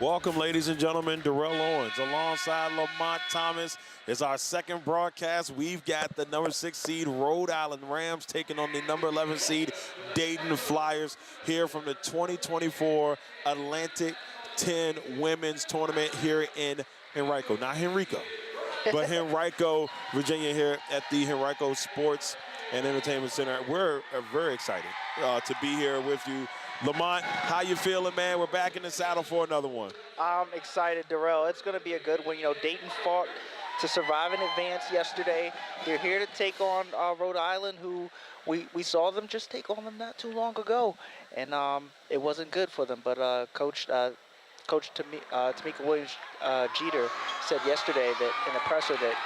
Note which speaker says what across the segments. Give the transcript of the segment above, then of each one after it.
Speaker 1: Welcome, ladies and gentlemen. Darrell Owens alongside Lamonte Thomas is our second broadcast. We've got the number 6 seed Rhode Island Rams taking on the number 11 seed Dayton Flyers here from the 2024 Atlantic 10 Women's Tournament here in Henrico. Not Henrico, but Henrico, Virginia, here at the Henrico Sports and Entertainment Center. We're very excited to be here with you. Lamonte, how you feeling, man? We're back in the saddle for another one.
Speaker 2: I'm excited, Darrell. It's going to be a good one. You know, Dayton fought to survive in advance yesterday. They're here to take on Rhode Island, who we saw them just take on them not too long ago, and it wasn't good for them. But Coach Tamika Williams Jeter said yesterday that in the presser that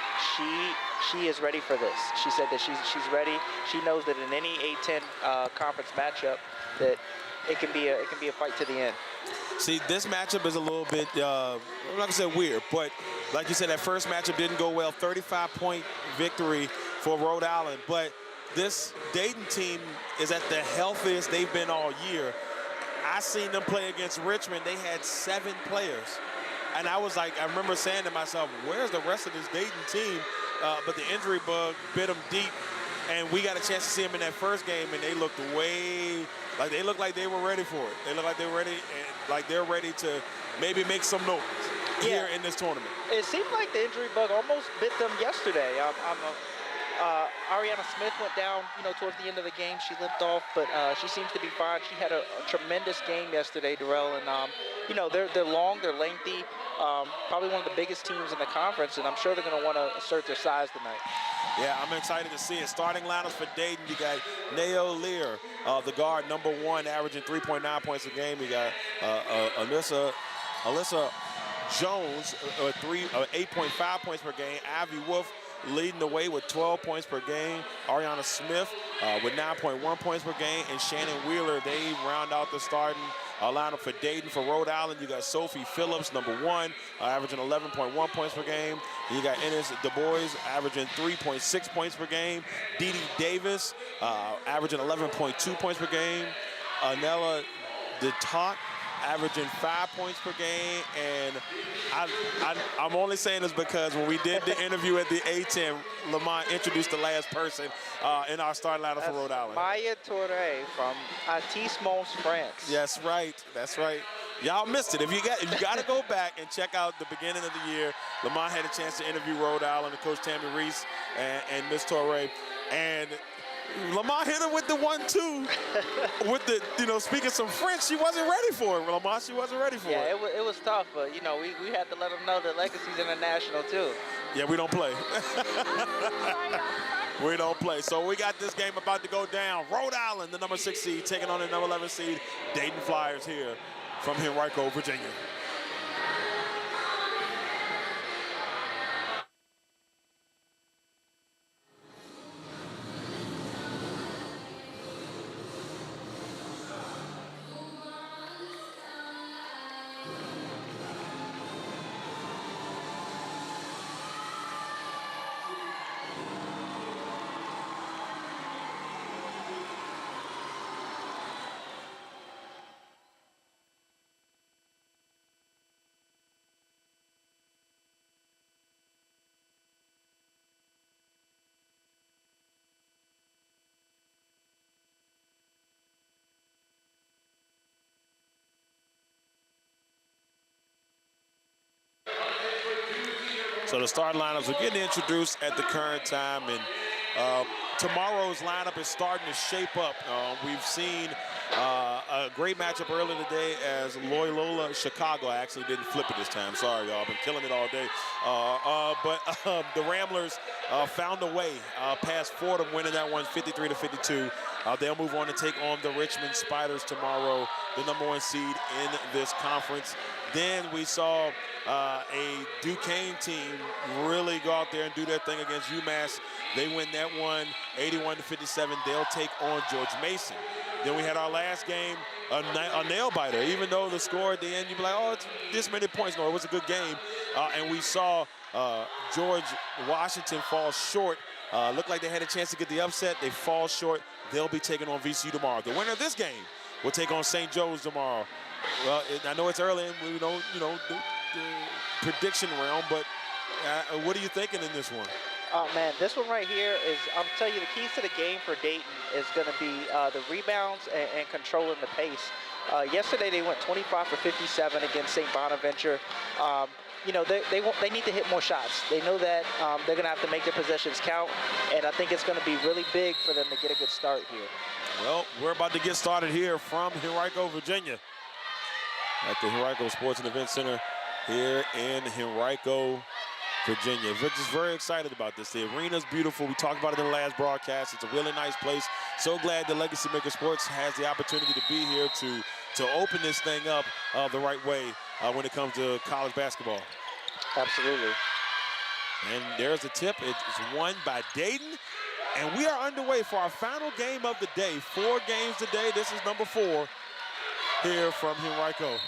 Speaker 2: she is ready for this. She said that she's ready. She knows that in any A-10 conference matchup that it can be a fight to the end.
Speaker 1: See, this matchup is a little bit, I'm not gonna say weird, but like you said, that first matchup didn't go well. 35-point victory for Rhode Island, but this Dayton team is at the healthiest they've been all year. I seen them play against Richmond. They had 7 players, and I was like, I remember saying to myself, "Where's the rest of this Dayton team?" But the injury bug bit them deep, and we got a chance to see them in that first game, and they looked like they were ready for it. They look like they were ready, and like they're ready to maybe make some noise here in this tournament.
Speaker 2: It seemed like the injury bug almost bit them yesterday. Ariana Smith went down, towards the end of the game. She limped off, but she seems to be fine. She had a tremendous game yesterday, Darrell, and they're long, they're lengthy. Probably one of the biggest teams in the conference, and I'm sure they're going to want to assert their size tonight.
Speaker 1: Yeah, I'm excited to see it. Starting lineups for Dayton, you got Nao Lear, the guard, number 1, averaging 3.9 points a game. You got Alyssa Jones, 8.5 points per game. Ivy Wolf leading the way with 12 points per game. Ariana Smith with 9.1 points per game. And Shannon Wheeler, they round out the starting lineup for Dayton. For Rhode Island, you got Sophie Phillips, number 1, averaging 11.1 points per game. You got Ennis Du Bois, averaging 3.6 points per game. Dee Dee Davis, averaging 11.2 points per game. Anella DeTont, averaging 5 points per game. And I'm only saying this because when we did the interview at the A-10, Lamont introduced the last person in our starting lineup for Rhode Island.
Speaker 2: Maya Touré from Artismos, France.
Speaker 1: That's right. That's right. Y'all missed it. If you got to go back and check out the beginning of the year, Lamont had a chance to interview Rhode Island and Coach Tammy Reese and Miss Touré. And Lamont hit her with the 1-2 with the, speaking some French. She wasn't ready for it, Lamont. She wasn't ready for it.
Speaker 2: Yeah, it was tough, but, we had to let them know that Legacy's international, too.
Speaker 1: Yeah, we don't play. We don't play. So we got this game about to go down. Rhode Island, the number 6 seed, taking on the number 11 seed Dayton Flyers here from Henrico, Virginia. So the starting lineups are getting introduced at the current time, and tomorrow's lineup is starting to shape up. We've seen a great matchup earlier today as Loyola Chicago. I actually didn't flip it this time. Sorry, y'all. I've been killing it all day. But the Ramblers found a way past Fordham, winning that one 53-52. They'll move on to take on the Richmond Spiders tomorrow, the number 1 seed in this conference. Then we saw a Duquesne team really go out there and do their thing against UMass. They win that one 81-57. They'll take on George Mason. Then we had our last game, a nail-biter. Even though the score at the end, you'd be like, oh, it's this many points. No, it was a good game. And we saw George Washington fall short. Looked like they had a chance to get the upset. They fall short. They'll be taking on VCU tomorrow. The winner of this game will take on St. Joe's tomorrow. Well, I know it's early and we don't, the prediction realm, but what are you thinking in this one?
Speaker 2: Oh man, this one right here is, I'm telling you, the keys to the game for Dayton is going to be the rebounds and controlling the pace. Yesterday they went 25 for 57 against St. Bonaventure. They need to hit more shots. They know that they're going to have to make their possessions count, and I think it's going to be really big for them to get a good start here.
Speaker 1: Well, we're about to get started here from Henrico, Virginia, at the Henrico Sports and Event Center here in Henrico, Virginia. We're just very excited about this. The arena's beautiful. We talked about it in the last broadcast. It's a really nice place. So glad that LegacyMaker Sports has the opportunity to be here to open this thing up the right way when it comes to college basketball.
Speaker 2: Absolutely.
Speaker 1: And there's a tip. It's won by Dayton. And we are underway for our final game of the day. 4 games today. This is number 4 here from Henrico.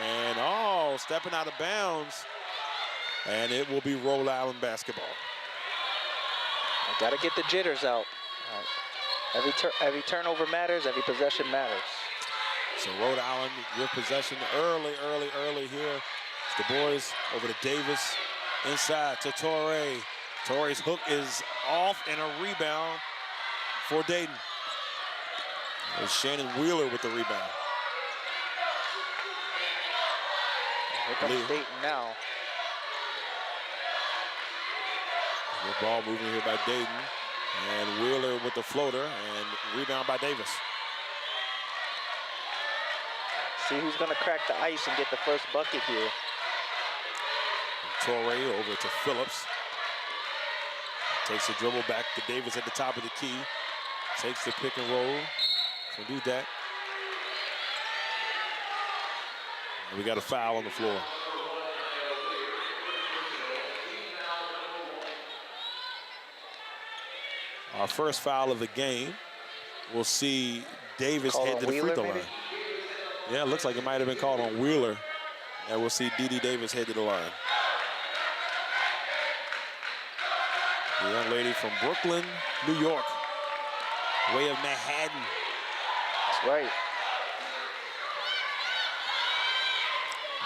Speaker 1: And stepping out of bounds. And it will be Rhode Island basketball.
Speaker 2: I got to get the jitters out. Every turnover matters. Every possession matters.
Speaker 1: So Rhode Island with possession early here. It's the boys over to Davis. Inside to Torrey. Torrey's hook is off and a rebound for Dayton. There's Shannon Wheeler with the rebound.
Speaker 2: Here comes Dayton now.
Speaker 1: The ball moving here by Dayton. And Wheeler with the floater and rebound by Davis.
Speaker 2: See who's going to crack the ice and get the first bucket here.
Speaker 1: Torrey over to Phillips. Takes the dribble back to Davis at the top of the key. Takes the pick and roll. So do that. And we got a foul on the floor. Our first foul of the game. We'll see Davis head to the free throw line. Yeah, it looks like it might have been called on Wheeler. And we'll see D.D. Davis head to the line. The young lady from Brooklyn, New York, way of Manhattan.
Speaker 2: That's right.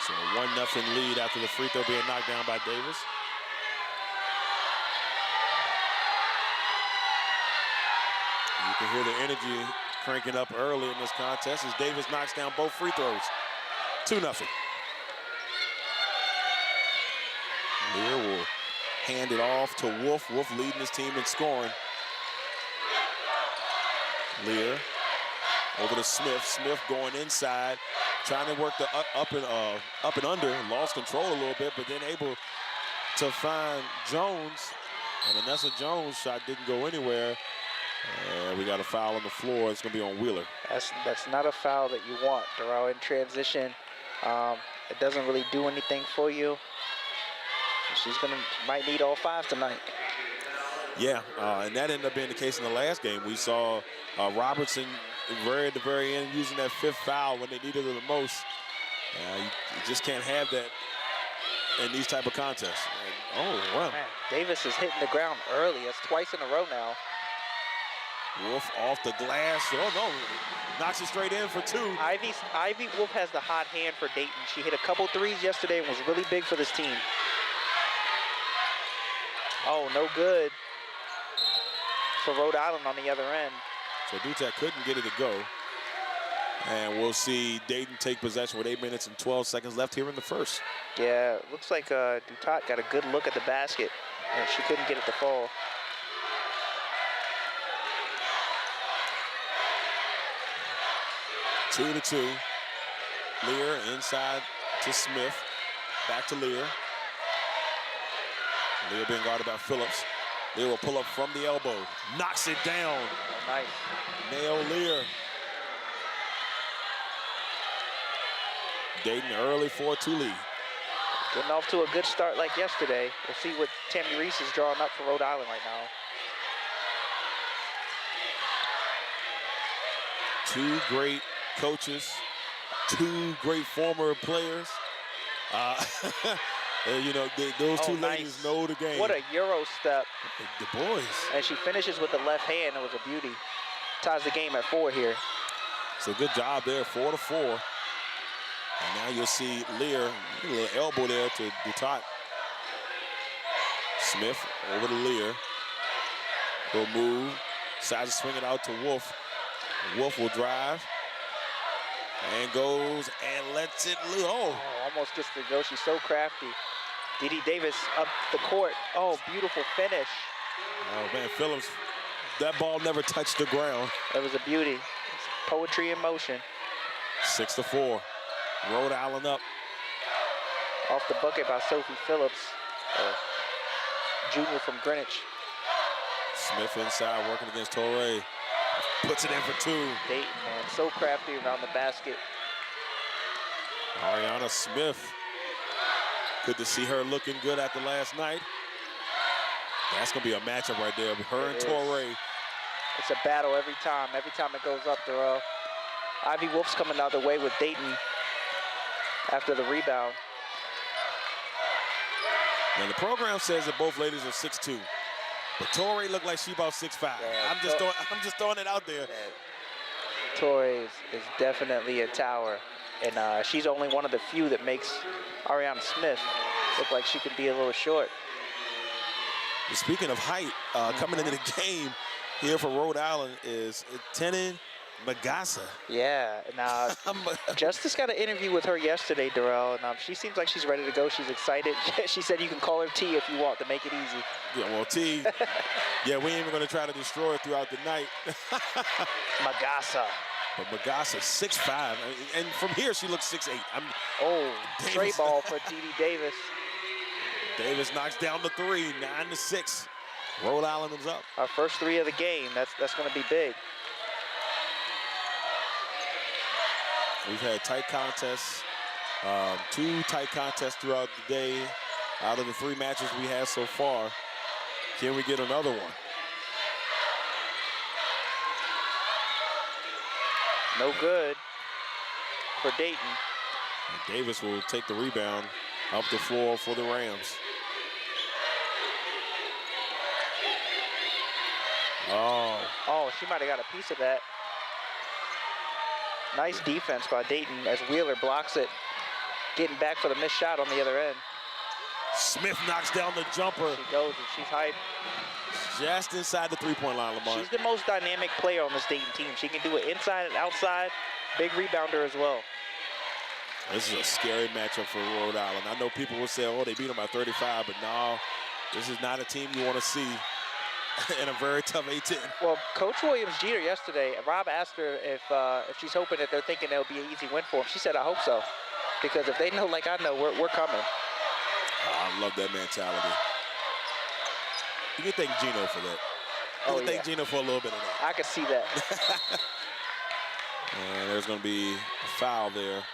Speaker 1: So a 1-0 lead after the free throw being knocked down by Davis. You can hear the energy cranking up early in this contest as Davis knocks down both free throws. 2-0. Lear will hand it off to Wolf. Wolf leading his team in scoring. Lear over to Smith. Smith going inside, trying to work the up and under. Lost control a little bit, but then able to find Jones. And Vanessa Jones' shot didn't go anywhere. And we got a foul on the floor. It's going to be on Wheeler.
Speaker 2: That's not a foul that you want, Darrell, in transition. It doesn't really do anything for you. She's might need all 5 tonight.
Speaker 1: Yeah, and that ended up being the case in the last game. We saw Robertson at the very end using that 5th foul when they needed it the most. You just can't have that in these type of contests. And, wow.
Speaker 2: Man, Davis is hitting the ground early. That's twice in a row now.
Speaker 1: Wolf off the glass. Oh, no. Knocks it straight in for 2.
Speaker 2: Ivy Wolf has the hot hand for Dayton. She hit a couple threes yesterday and was really big for this team. Oh, no good for Rhode Island on the other end.
Speaker 1: So Dutat couldn't get it to go. And we'll see Dayton take possession with 8 minutes and 12 seconds left here in the first.
Speaker 2: Yeah, looks like Dutat got a good look at the basket, and she couldn't get it to fall.
Speaker 1: Two to 2. Lear inside to Smith. Back to Lear. Lear being guarded by Phillips. Lear will pull up from the elbow. Knocks it down.
Speaker 2: Oh, nice.
Speaker 1: Nail Lear. Dayton early 4-2 lead.
Speaker 2: Getting off to a good start like yesterday. We'll see what Tammy Reese is drawing up for Rhode Island right now.
Speaker 1: 2 great coaches, 2 great former players. Those 2 ladies know the game.
Speaker 2: What a Euro step.
Speaker 1: The boys.
Speaker 2: And she finishes with the left hand. It was a beauty. Ties the game at 4 here.
Speaker 1: So good job there, 4-4. And now you'll see Lear, a little elbow there to Dutot. Smith over to Lear. He'll move, decides to swing it out to Wolf. Wolf will drive and goes and lets it loose. Oh,
Speaker 2: almost gets to go. She's so crafty. Dee Davis up the court. Oh, beautiful finish.
Speaker 1: Oh man, Phillips, that ball never touched the ground.
Speaker 2: That was a beauty. It's poetry in motion.
Speaker 1: 6-4. Rhode Island up.
Speaker 2: Off the bucket by Sophie Phillips, junior from Greenwich.
Speaker 1: Smith inside working against Torrey. Puts it in for two.
Speaker 2: Dayton, man, so crafty around the basket.
Speaker 1: Ariana Smith. Good to see her looking good after last night. That's going to be a matchup right there. Her and Torrey.
Speaker 2: It's a battle every time it goes up, Darrell. Ivy Wolf's coming out the way with Dayton after the rebound.
Speaker 1: And the program says that both ladies are 6'2". But Torrey looked like she about 6'5".
Speaker 2: Yeah,
Speaker 1: I'm just throwing it out there.
Speaker 2: Yeah. Torrey is definitely a tower. And she's only one of the few that makes Ariana Smith look like she could be a little short.
Speaker 1: Speaking of height, coming into the game here for Rhode Island is Tenen Magassa.
Speaker 2: Yeah, and Justice got an interview with her yesterday, Darrell, and she seems like she's ready to go. She's excited. She said you can call her T if you want to make it easy.
Speaker 1: Yeah, well, T, yeah, we ain't even going to try to destroy it throughout the night.
Speaker 2: Magassa.
Speaker 1: But Magassa, 6'5", and from here she looks 6'8".
Speaker 2: Straight ball for Dee Davis.
Speaker 1: Davis knocks down the three, 9-6. Rhode Island is up.
Speaker 2: Our first three of the game. That's going to be big.
Speaker 1: We've had tight contests, 2 tight contests throughout the day. Out of the 3 matches we had so far, can we get another one?
Speaker 2: No good for Dayton.
Speaker 1: And Davis will take the rebound up the floor for the Rams.
Speaker 2: Oh, she might have got a piece of that. Nice defense by Dayton as Wheeler blocks it, getting back for the missed shot on the other end.
Speaker 1: Smith knocks down the jumper.
Speaker 2: She goes and she's hyped.
Speaker 1: Just inside the three-point line, Lamont.
Speaker 2: She's the most dynamic player on this Dayton team. She can do it inside and outside. Big rebounder as well.
Speaker 1: This is a scary matchup for Rhode Island. I know people will say, oh, they beat them by 35, but no, this is not a team you want to see in a very tough A-10.
Speaker 2: Well, Coach Williams Jeter yesterday, Rob asked her if she's hoping that they're thinking it'll be an easy win for them. She said, I hope so. Because if they know like I know, we're coming.
Speaker 1: I love that mentality. You can thank Gino for that. You can thank Gino for a little bit of that.
Speaker 2: I can see that.
Speaker 1: And there's going to be a foul there.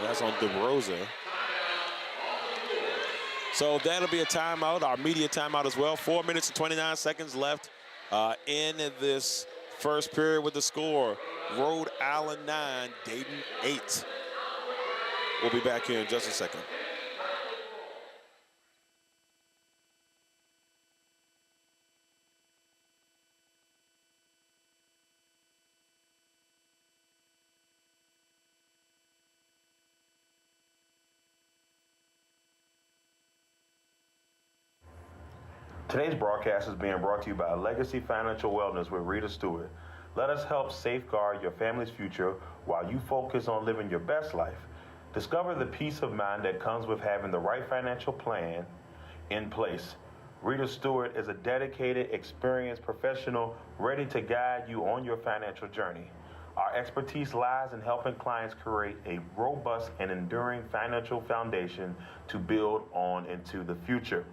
Speaker 1: That's on DeRosa. So that'll be a timeout, our media timeout as well. 4 minutes and 29 seconds left in this first period with the score. Rhode Island 9, Dayton 8. We'll be back here in just a second.
Speaker 3: Today's broadcast is being brought to you by Legacy Financial Wellness with Rita Stewart. Let us help safeguard your family's future while you focus on living your best life. Discover the peace of mind that comes with having the right financial plan in place. Rita Stewart is a dedicated, experienced professional ready to guide you on your financial journey. Our expertise lies in helping clients create a robust and enduring financial foundation to build on into the future.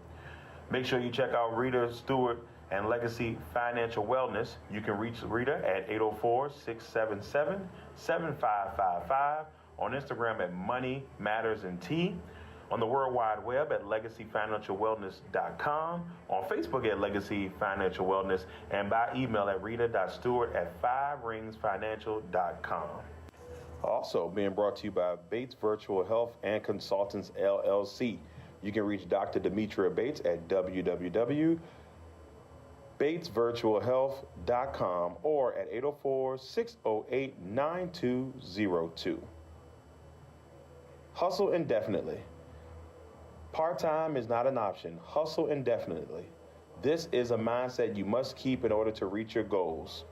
Speaker 3: Make sure you check out Rita Stewart and Legacy Financial Wellness. You can reach Rita at 804-677-7555, on Instagram at Money Matters and T, on the World Wide Web at LegacyFinancialWellness.com, on Facebook at Legacy Financial Wellness, and by email at rita.stewart@5ringsfinancial.com. Also being brought to you by Bates Virtual Health and Consultants, LLC. You can reach Dr. Demetria Bates at BatesVirtualHealth.com or at 804-608-9202. Hustle indefinitely. Part-time is not an option. Hustle indefinitely. This is a mindset you must keep in order to reach your goals.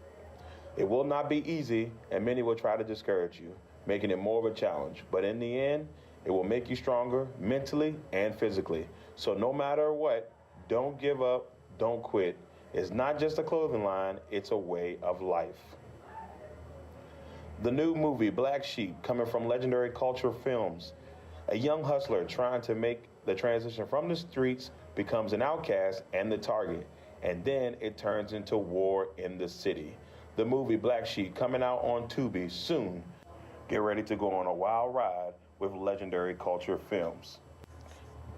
Speaker 3: It will not be easy, and many will try to discourage you, making it more of a challenge. But in the end, it will make you stronger mentally and physically. So no matter what, don't give up, don't quit. It's not just a clothing line, it's a way of life. The new movie, Black Sheep, coming from Legendary Culture Films. A young hustler trying to make the transition from the streets becomes an outcast and the target, and then it turns into war in the city. The movie Black Sheep coming out on Tubi soon. Get ready to go on a wild ride with Legendary Culture Films.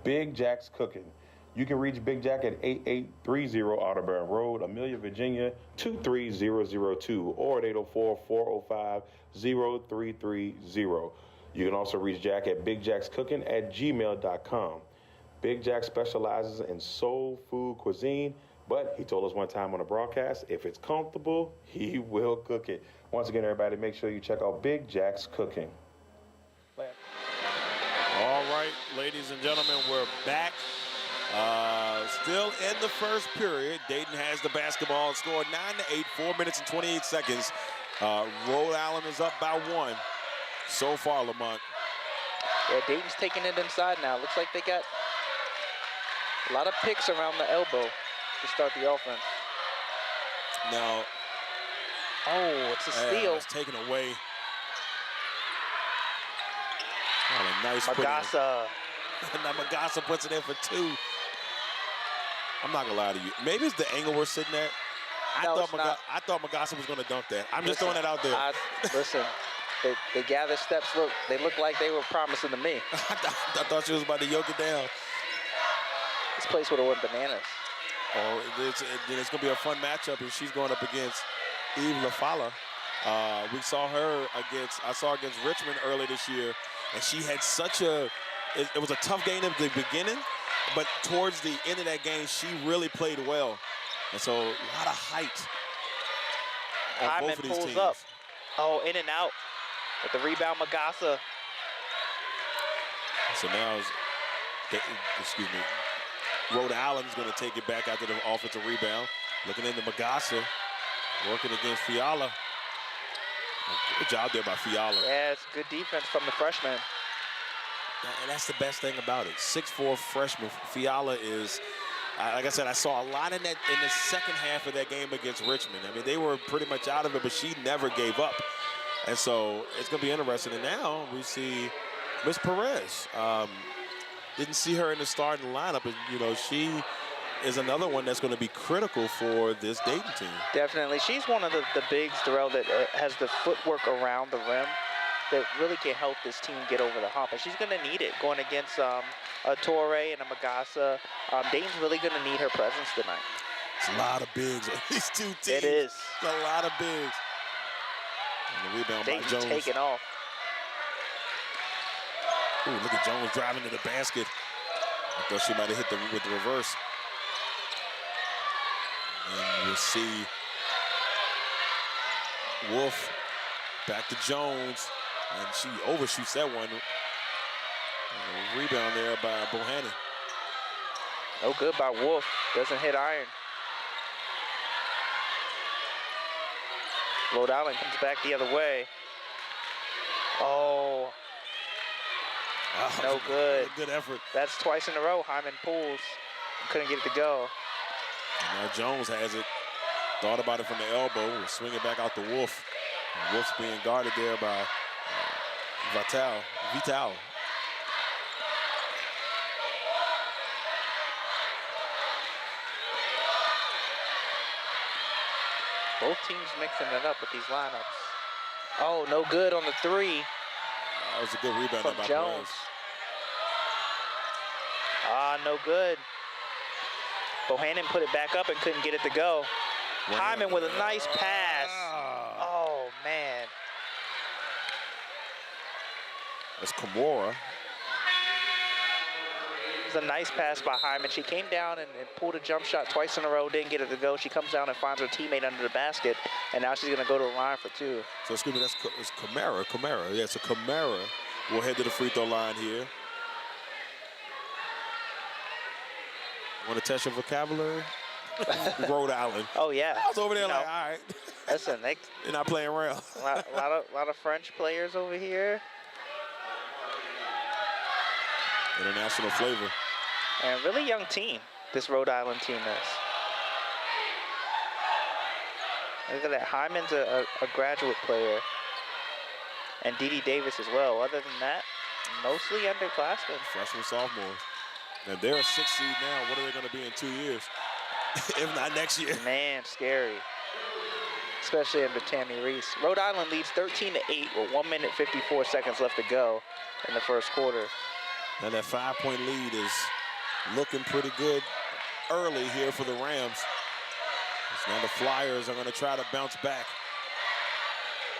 Speaker 3: Big Jack's Cooking. You can reach Big Jack at 8830 Audubon Road, Amelia, Virginia 23002 or at 804-405-0330. You can also reach Jack at bigjackscooking@gmail.com. Big Jack specializes in soul food cuisine, but he told us one time on a broadcast, if it's comfortable, he will cook it. Once again, everybody, make sure you check out Big Jack's Cooking.
Speaker 1: All right, ladies and gentlemen, we're back. Still in the first period. Dayton has the basketball, scored 9-8, 4 minutes and 28 seconds. Rhode Island is up by 1 so far, Lamont.
Speaker 2: Yeah, Dayton's taking it inside now. Looks like they got a lot of picks around the elbow to start the offense.
Speaker 1: Now,
Speaker 2: oh, it's a steal.
Speaker 1: It's taken away. Oh, a nice
Speaker 2: Magasa.
Speaker 1: Now Magasa puts it in for 2. I'm not gonna lie to you. Maybe it's the angle we're sitting at. I thought Magasa was gonna dunk that. I'm just throwing that out there.
Speaker 2: Listen, they gather steps. They look like they were promising to me.
Speaker 1: I thought she was about to yoke it down.
Speaker 2: This place would have went bananas.
Speaker 1: Oh, it's going to be a fun matchup, and she's going up against Eve LaFala. I saw against Richmond earlier this year, and she had it was a tough game at the beginning, but towards the end of that game, she really played well. And so a lot of height on both of these teams.
Speaker 2: Up. Oh, in and out with the rebound, Magasa.
Speaker 1: So now, Rhode Island's going to take it back after the offensive rebound. Looking into Magasa, working against Fiala. Good job there by Fiala.
Speaker 2: Yeah, it's good defense from the freshman.
Speaker 1: And that's the best thing about it. 6'4" freshman. Fiala is, like I said, I saw a lot in the second half of that game against Richmond. I mean, they were pretty much out of it, but she never gave up. And so it's going to be interesting. And now we see Miss Perez. Didn't see her in the starting lineup, and she is another one that's going to be critical for this Dayton team. Definitely.
Speaker 2: She's one of the bigs, Darrell, that has the footwork around the rim that really can help this team get over the hump. And she's going to need it going against a Torre and a Magasa. Dayton's really going to need her presence tonight.
Speaker 1: It's a lot of bigs on these two teams.
Speaker 2: It is.
Speaker 1: It's a lot of bigs. And the rebound
Speaker 2: Dayton
Speaker 1: by Jones.
Speaker 2: Taking off.
Speaker 1: Ooh, look at Jones driving to the basket. I thought she might have hit with the reverse. And we'll see Wolf back to Jones. And she overshoots that one. Rebound there by Bohannon.
Speaker 2: No good by Wolf. Doesn't hit iron. Rhode Island comes back the other way. Oh. No good.
Speaker 1: Good effort.
Speaker 2: That's twice in a row. Hyman pulls. Couldn't get it to go.
Speaker 1: And now Jones has it. Thought about it from the elbow. Will swing it back out to Wolf. And Wolf's being guarded there by Vital.
Speaker 2: Both teams mixing it up with these lineups. Oh, no good on the 3.
Speaker 1: That was a good rebound
Speaker 2: from
Speaker 1: by
Speaker 2: Jones.
Speaker 1: Perez.
Speaker 2: No good. Bohannon put it back up and couldn't get it to go. Hyman with a nice pass. Oh, man.
Speaker 1: That's Kimura.
Speaker 2: was a nice pass by Hyman. She came down and pulled a jump shot twice in a row, didn't get it to go. She comes down and finds her teammate under the basket, and now she's going to go to the line for 2.
Speaker 1: So, excuse me, it's Kamara. Yeah, so Kamara will head to the free throw line here. Want to test your vocabulary? Rhode Island.
Speaker 2: Oh, yeah.
Speaker 1: I was over there like, all right.
Speaker 2: Listen, they're
Speaker 1: not playing around.
Speaker 2: a lot of French players over here.
Speaker 1: International flavor.
Speaker 2: And a really young team, this Rhode Island team is. Look at that. Hyman's a graduate player. And Dee Davis as well. Other than that, mostly underclassmen.
Speaker 1: Freshman, sophomore. And they're a 6th seed now. What are they going to be in 2 years? If not next year.
Speaker 2: Man, scary. Especially under Tammy Reese. Rhode Island leads 13-8 with 1 minute 54 seconds left to go in the first quarter.
Speaker 1: And that 5-point lead is looking pretty good early here for the Rams. So now the Flyers are going to try to bounce back.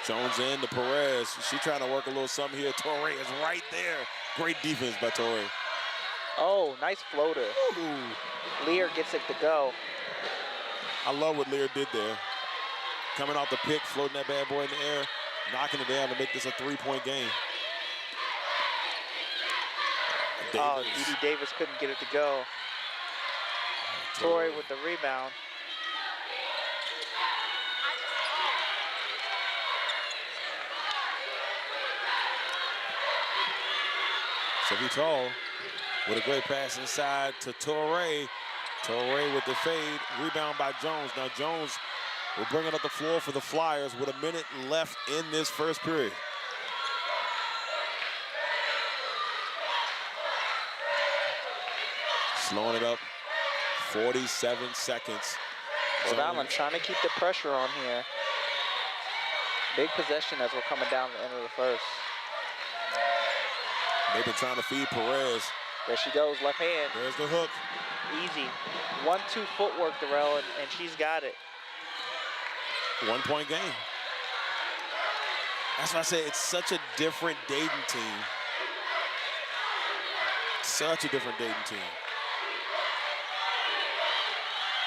Speaker 1: Jones in to Perez. She's trying to work a little something here. Torrey is right there. Great defense by Torrey.
Speaker 2: Oh, nice floater.
Speaker 1: Ooh.
Speaker 2: Lear gets it to go.
Speaker 1: I love what Lear did there. Coming off the pick, floating that bad boy in the air, knocking it down to make this a 3-point game.
Speaker 2: Oh, Dee Davis couldn't get it to go. Torrey with the rebound.
Speaker 1: Vital with a great pass inside to Torrey. Torrey with the fade, rebound by Jones. Now Jones will bring it up the floor for the Flyers with a minute left in this first period. Slowing it up, 47 seconds.
Speaker 2: Rhode Island trying to keep the pressure on here. Big possession as we're coming down the end of the first.
Speaker 1: They've been trying to feed Perez.
Speaker 2: There she goes, left hand.
Speaker 1: There's the hook.
Speaker 2: Easy. 1-2 footwork, Darrell, and she's got it.
Speaker 1: 1-point game. That's why I say it's such a different Dayton team. Such a different Dayton team.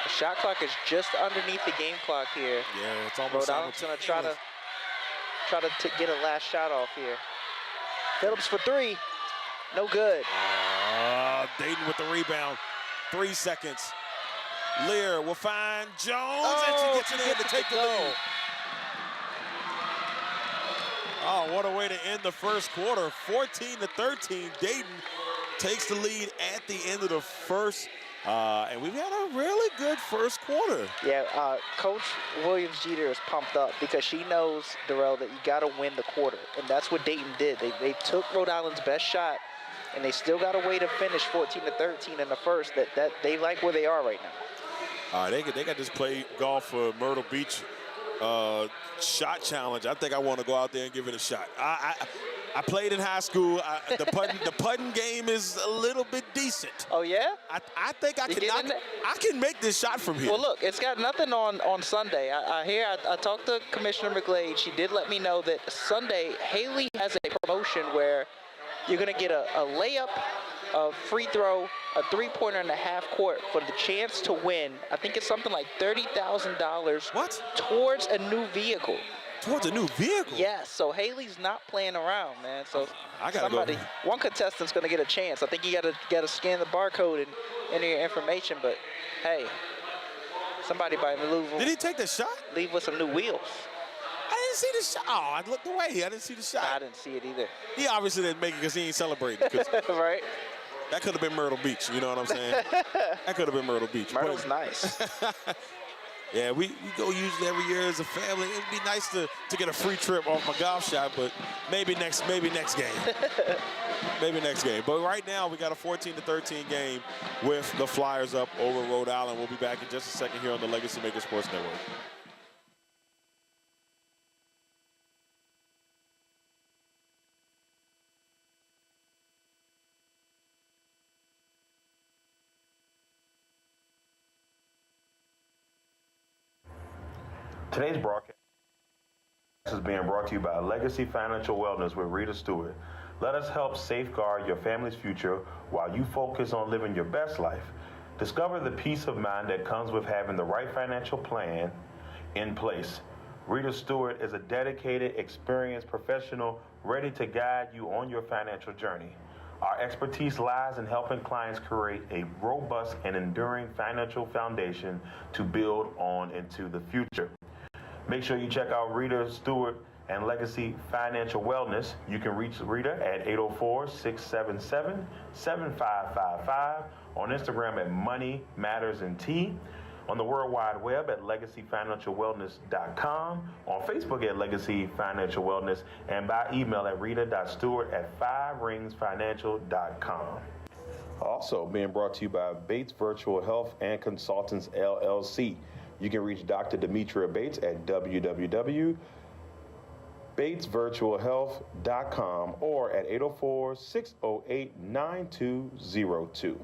Speaker 2: The shot clock is just underneath the game clock here.
Speaker 1: Yeah, it's almost.
Speaker 2: Rhode Island's gonna try to get a last shot off here. Phillips for 3. No good.
Speaker 1: Dayton with the rebound. 3 seconds. Lear will find Jones, and she gets it in to take the lead. Oh, what a way to end the first quarter. 14-13. Dayton takes the lead at the end of the first. And we've had a really good first quarter.
Speaker 2: Yeah, Coach Williams Jeter is pumped up because she knows, Darrell, that you got to win the quarter. And that's what Dayton did. They took Rhode Island's best shot, and they still got a way to finish 14-13 in the first. That they like where they are right now.
Speaker 1: They got this play golf for Myrtle Beach shot challenge. I think I want to go out there and give it a shot. I played in high school. The putting game is a little bit decent.
Speaker 2: Oh, yeah?
Speaker 1: I think I can make this shot from here.
Speaker 2: Well, look, it's got nothing on Sunday. I talked to Commissioner McGlade. She did let me know that Sunday, Haley has a promotion where you're going to get a layup, a free throw, a three-pointer and a half court for the chance to win. I think it's something like $30,000.
Speaker 1: What?
Speaker 2: Towards a new vehicle.
Speaker 1: Towards a new vehicle?
Speaker 2: Yes, so Haley's not playing around, man. So
Speaker 1: I gotta go.
Speaker 2: One contestant's gonna get a chance. I think you gotta scan the barcode and enter your information, but hey, somebody by Louisville.
Speaker 1: Did he take the shot?
Speaker 2: Leave with some new wheels.
Speaker 1: I didn't see the shot. Oh, I looked away. I didn't see the shot.
Speaker 2: I didn't see it either.
Speaker 1: He obviously didn't make it because he ain't celebrating.
Speaker 2: Right?
Speaker 1: That could have been Myrtle Beach, you know what I'm saying? That could have been Myrtle Beach.
Speaker 2: Myrtle's nice.
Speaker 1: Yeah, we go usually every year as a family. It would be nice to get a free trip off my golf shot, but maybe next game. Maybe next game. But right now we got a 14-13 game with the Flyers up over Rhode Island. We'll be back in just a second here on the LegacyMaker Sports Network.
Speaker 3: Today's broadcast is being brought to you by Legacy Financial Wellness with Rita Stewart. Let us help safeguard your family's future while you focus on living your best life. Discover the peace of mind that comes with having the right financial plan in place. Rita Stewart is a dedicated, experienced professional ready to guide you on your financial journey. Our expertise lies in helping clients create a robust and enduring financial foundation to build on into the future. Make sure you check out Rita Stewart and Legacy Financial Wellness. You can reach Rita at 804-677-7555, on Instagram at Money Matters and Tea, on the World Wide Web at LegacyFinancialWellness.com, on Facebook at Legacy Financial Wellness, and by email at rita.stewart@5ringsfinancial.com. Also being brought to you by Bates Virtual Health and Consultants, LLC. You can reach Dr. Demetria Bates at www.batesvirtualhealth.com or at 804-608-9202.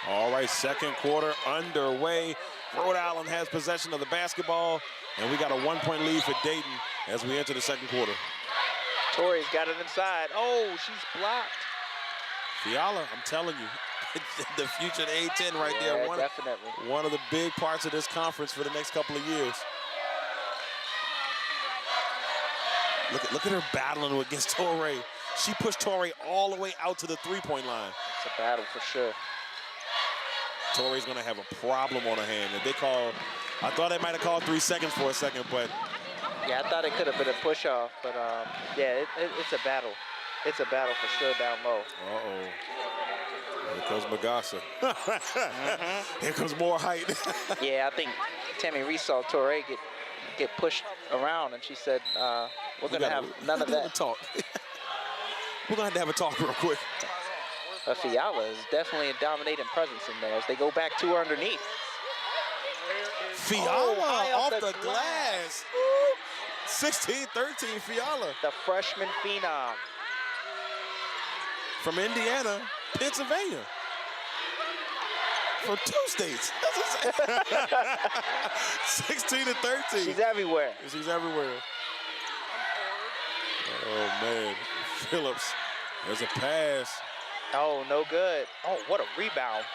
Speaker 1: All right, second quarter underway. Rhode Island has possession of the basketball, and we got a 1-point lead for Dayton as we enter the second quarter.
Speaker 2: Torrey's got it inside. Oh, she's blocked.
Speaker 1: Fiala, I'm telling you, the future of the A-10 right there.
Speaker 2: Definitely.
Speaker 1: One of the big parts of this conference for the next couple of years. Look at her battling against Torrey. She pushed Torrey all the way out to the three-point line.
Speaker 2: It's a battle for sure.
Speaker 1: Torrey's going to have a problem on her hand. If they call, I thought they might have called 3 seconds for a second, but.
Speaker 2: Yeah, I thought it could have been a push-off, but yeah, it's a battle. It's a battle for sure down low.
Speaker 1: Uh-oh. Here comes Magassa. Here comes more height.
Speaker 2: Yeah, I think Tammy Reese saw Torrey get pushed around, and she said, we're going to have none of that.
Speaker 1: Talk. We're going to have a talk real quick.
Speaker 2: Fiala is definitely a dominating presence in there as they go back to her underneath.
Speaker 1: Fiala off the glass. 16-13 Fiala.
Speaker 2: The freshman phenom.
Speaker 1: From Indiana, Pennsylvania. From 2 states. 16-13.
Speaker 2: She's everywhere.
Speaker 1: She's everywhere. Oh, man. Phillips. There's a pass.
Speaker 2: Oh, no good. Oh, what a rebound.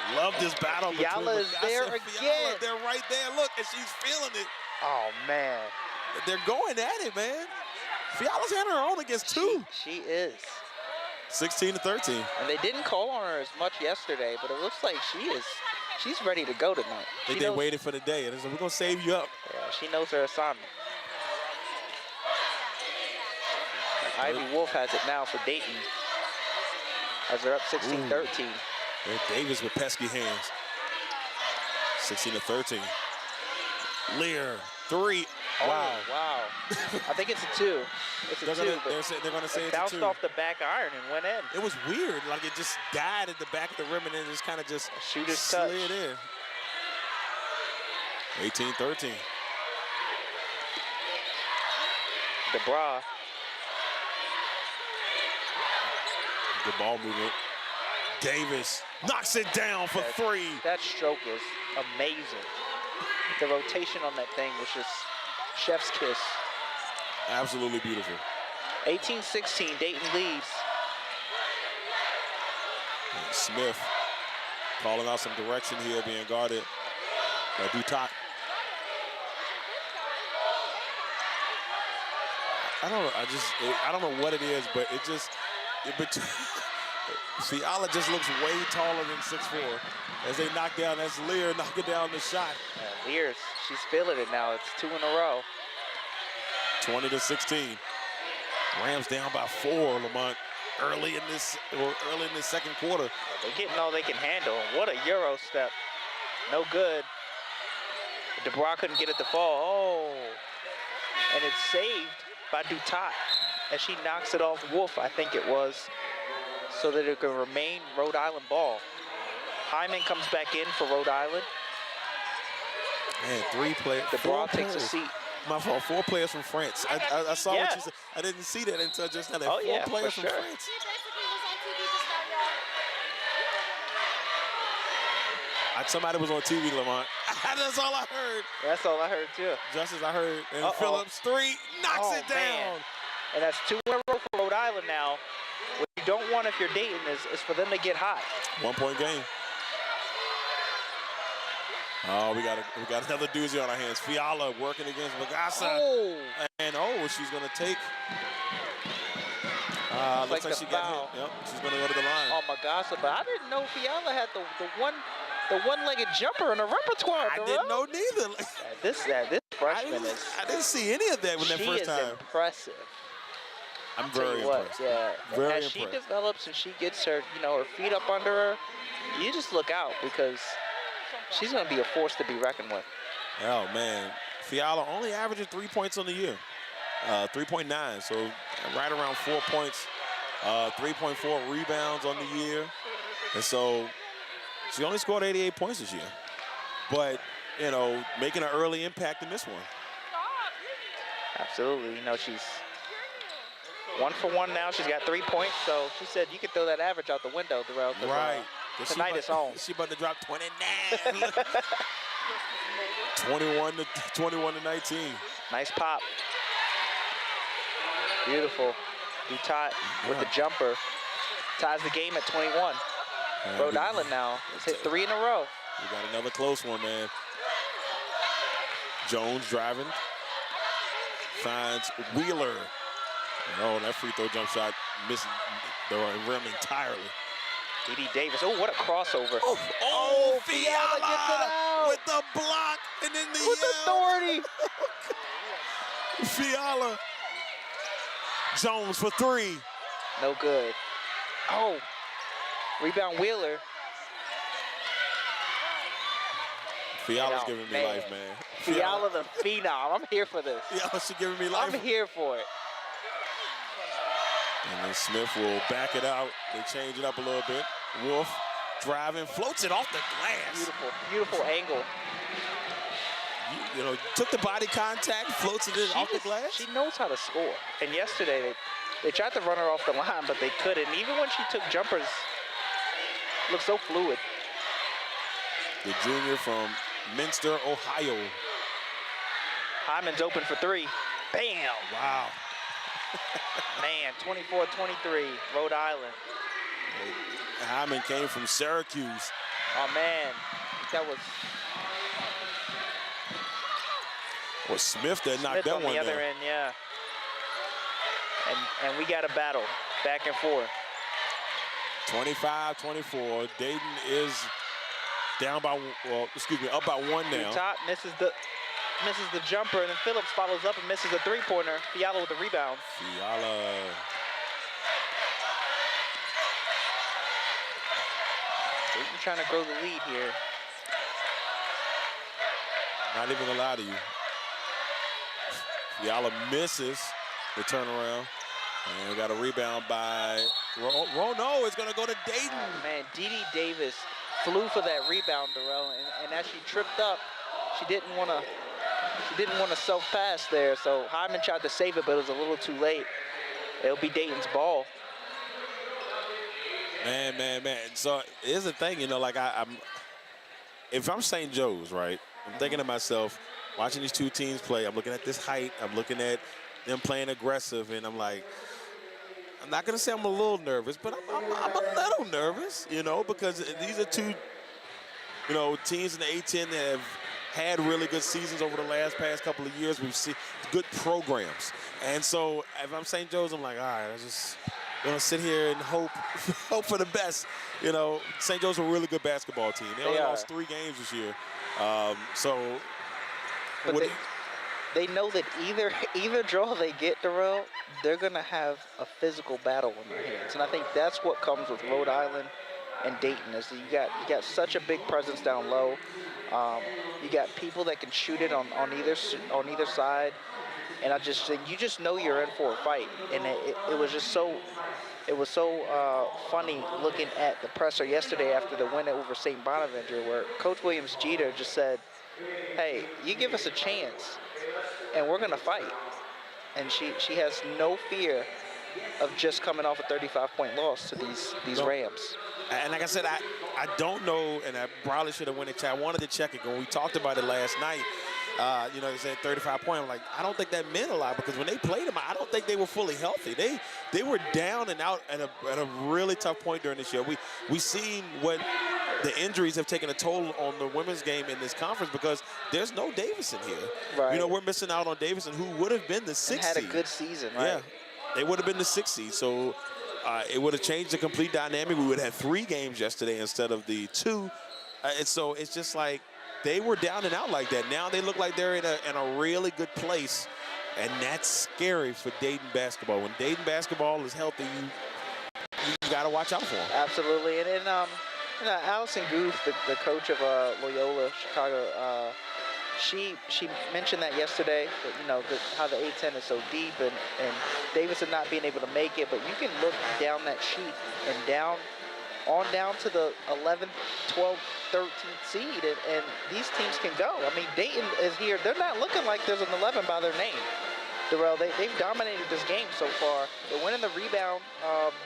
Speaker 1: I love this battle.
Speaker 2: Fiala is there again.
Speaker 1: Fiala, they're right there. Look, and she's feeling it.
Speaker 2: Oh, man.
Speaker 1: They're going at it, man. Fiala's had her own against 2.
Speaker 2: She is.
Speaker 1: 16-13.
Speaker 2: And they didn't call on her as much yesterday, but it looks like she's ready to go tonight.
Speaker 1: They waited for the day. And they said, we're going to save you up.
Speaker 2: Yeah, she knows her assignment. Ivy Wolf has it now for Dayton as they're up 16-13.
Speaker 1: Davis with pesky hands. 16-13. Lear, 3. Wow.
Speaker 2: Oh, wow. I think it's a 2. It's a 2.
Speaker 1: They're going to say it's a 2.
Speaker 2: Bounced off the back iron and went in.
Speaker 1: It was weird. Like it just died at the back of the rim and then just kind of just
Speaker 2: shooter's
Speaker 1: slid
Speaker 2: touch.
Speaker 1: In. 18-13.
Speaker 2: DeBra.
Speaker 1: Good ball movement. Davis knocks it down for 3.
Speaker 2: That stroke is amazing. The rotation on that thing was just chef's kiss.
Speaker 1: Absolutely beautiful.
Speaker 2: 18-16, Dayton leads.
Speaker 1: And Smith calling out some direction here, being guarded by Dutat. I don't know what it is, but Fiala just looks way taller than 6'4". As they knock down, that's Lear knocking down the shot.
Speaker 2: Lear, she's feeling it now. It's 2 in a row.
Speaker 1: 20-16. Rams down by 4, Lamont, early in this second quarter.
Speaker 2: They're getting all they can handle. What a Euro step. No good. DeBra couldn't get it to fall. Oh. And it's saved by Dutat as she knocks it off Wolf, I think it was, so that it can remain Rhode Island ball. Hyman comes back in for Rhode Island.
Speaker 1: Man, 3 players.
Speaker 2: DeBra takes a seat.
Speaker 1: My fault, 4 players from France. I saw what you said. I didn't see that until just now. 4 players from France. Somebody was on TV, Lamont. That's all I heard.
Speaker 2: That's all I heard, too.
Speaker 1: Just as I heard. And Phillips, 3, knocks it down.
Speaker 2: Man. And that's 2 in a row for Rhode Island now. What you don't want if you're Dayton is for them to get hot.
Speaker 1: 1-point game. Oh, we got another doozy on our hands. Fiala working against Magasa.
Speaker 2: Oh.
Speaker 1: And, she's going to take. Looks like she got hit. Yep, she's going to go to the line.
Speaker 2: Oh, Magasa. But I didn't know Fiala had the one-legged jumper in the repertoire.
Speaker 1: I didn't know neither.
Speaker 2: This freshman is.
Speaker 1: I didn't see any of that when that first time.
Speaker 2: She is impressive.
Speaker 1: I'm very impressed.
Speaker 2: Yeah.
Speaker 1: Very
Speaker 2: As she develops and she gets her, her feet up under her, you just look out because she's going to be a force to be reckoned with.
Speaker 1: Oh, man. Fiala only averaging 3 points on the year. 3.9, so right around 4 points. 3.4 rebounds on the year. And so she only scored 88 points this year. But, making an early impact in this one.
Speaker 2: Absolutely. She's 1 for 1 now. She's got 3 points. So she said you could throw that average out the window, Darrell.
Speaker 1: Right.
Speaker 2: Tonight is home.
Speaker 1: She's about to drop 29. 21 to 19.
Speaker 2: Nice pop. Beautiful. Dutat with the jumper. Ties the game at 21. Rhode Island now has hit 3 in a row.
Speaker 1: We got another close one, man. Jones driving. Finds Wheeler. Oh, that free throw jump shot missing the rim entirely.
Speaker 2: D.D. Davis. Oh, what a crossover.
Speaker 1: Fiala
Speaker 2: gets it out.
Speaker 1: with the block and then the
Speaker 2: with authority.
Speaker 1: Fiala. Jones for 3.
Speaker 2: No good. Oh, rebound Wheeler.
Speaker 1: Fiala's giving me life, man.
Speaker 2: Fiala the phenom. I'm here for this.
Speaker 1: She's giving me life.
Speaker 2: I'm here for it.
Speaker 1: And then Smith will back it out. They change it up a little bit. Wolf driving, floats it off the glass.
Speaker 2: Beautiful, beautiful angle.
Speaker 1: Took the body contact, floats it off the glass.
Speaker 2: She knows how to score. And yesterday, they tried to run her off the line, but they couldn't. Even when she took jumpers, looked so fluid.
Speaker 1: The junior from Minster, Ohio.
Speaker 2: Hyman's open for 3. Bam!
Speaker 1: Wow.
Speaker 2: Man, 24-23, Rhode Island.
Speaker 1: Hyman came from Syracuse.
Speaker 2: Oh, man. That was...
Speaker 1: Well, Smith that knocked that one down.
Speaker 2: on the other end, yeah. And we got a battle, back and forth.
Speaker 1: 25-24. Dayton is down by, up by 1 now.
Speaker 2: Top misses the jumper, and then Phillips follows up and misses the 3-pointer. Fiala with the rebound.
Speaker 1: Fiala.
Speaker 2: Dayton trying to grow the lead here.
Speaker 1: Not even gonna lie to you. Fiala misses the turnaround. And we got a rebound by no, it's gonna go to Dayton.
Speaker 2: Oh, man, D.D. Davis flew for that rebound, Darrell, and as she tripped up, she didn't want to self-pass there, so Hyman tried to save it, but it was a little too late. It'll be Dayton's ball.
Speaker 1: Man. So here's the thing, if I'm St. Joe's, right, I'm thinking to myself, watching these two teams play, I'm looking at this height, I'm looking at them playing aggressive, and I'm like, I'm not going to say I'm a little nervous, but I'm a little nervous, because these are two, teams in the A-10 that have had really good seasons over the past couple of years. We've seen good programs. And so if I'm St. Joe's, I'm like, all right, I'm just going to sit here and hope for the best. St. Joe's a really good basketball team. They only lost 3 games this year.
Speaker 2: But they know that either draw they get, Darrell, they're going to have a physical battle on their hands. And I think that's what comes with Rhode Island and Dayton is you got such a big presence down low. You got people that can shoot it on either side. And I just think you just know you're in for a fight. And it was just so funny looking at the presser yesterday after the win over St. Bonaventure where Coach Williams Jeter just said, hey, you give us a chance and we're going to fight. And she has no fear of just coming off a 35-point loss to these Rams.
Speaker 1: And like I said, I don't know, and I probably should have went and checked. I wanted to check it when we talked about it last night. You know, they said 35 points. I'm like, I don't think that meant a lot because when they played them, I don't think they were fully healthy. They were down and out at a really tough point during this year. We seen what the injuries have taken a toll on the women's game in this conference because there's no Davison here.
Speaker 2: Right.
Speaker 1: You know, we're missing out on Davison, who would have been the 6th seed.
Speaker 2: Had a good season, right?
Speaker 1: Yeah, they would have been the 6th seed. So it would have changed the complete dynamic. We would have had 3 games yesterday instead of the 2. And so it's just like they were down and out like that. Now they look like they're in a really good place, and that's scary for Dayton basketball. When Dayton basketball is healthy, you got to watch out for them.
Speaker 2: Absolutely. And Allison Guth, the coach of Loyola Chicago, she mentioned that yesterday, that, you know, how the A-10 is so deep and Davison not being able to make it, but you can look down that sheet and down to the 11th, 12th, 13th seed, and these teams can go. I mean, Dayton is here. They're not looking like there's an 11 by their name. Darrell, they've dominated this game so far. They're winning the rebound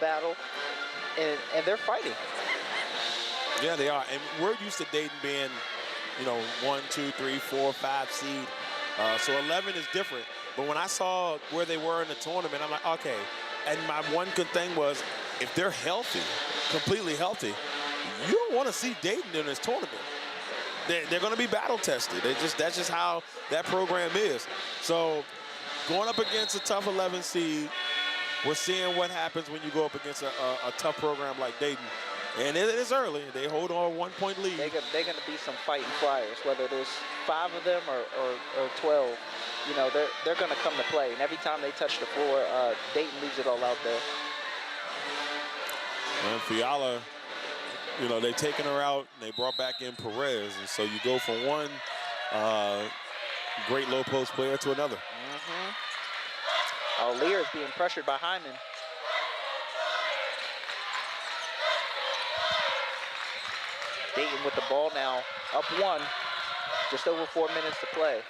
Speaker 2: battle, and they're fighting.
Speaker 1: Yeah, they are. And we're used to Dayton being, you know, 1, 2, 3, 4, 5 seed. So 11 is different. But when I saw where they were in the tournament, I'm like, okay. And my one good thing was, if they're healthy, completely healthy, you don't want to see Dayton in this tournament. They're going to be battle tested. That's just how that program is. So going up against a tough 11 seed, we're seeing what happens when you go up against a tough program like Dayton. And it is early. They hold on a 1-point lead.
Speaker 2: They're going to be some fighting flyers, whether there's 5 of them or 12. You know, they're going to come to play. And every time they touch the floor, Dayton leaves it all out there.
Speaker 1: And Fiala, you know, they've taken her out, and they brought back in Perez. And so you go from one great low post player to another.
Speaker 2: Lear is being pressured by Hyman. Dayton with the ball now, up 1, just over 4 minutes to play.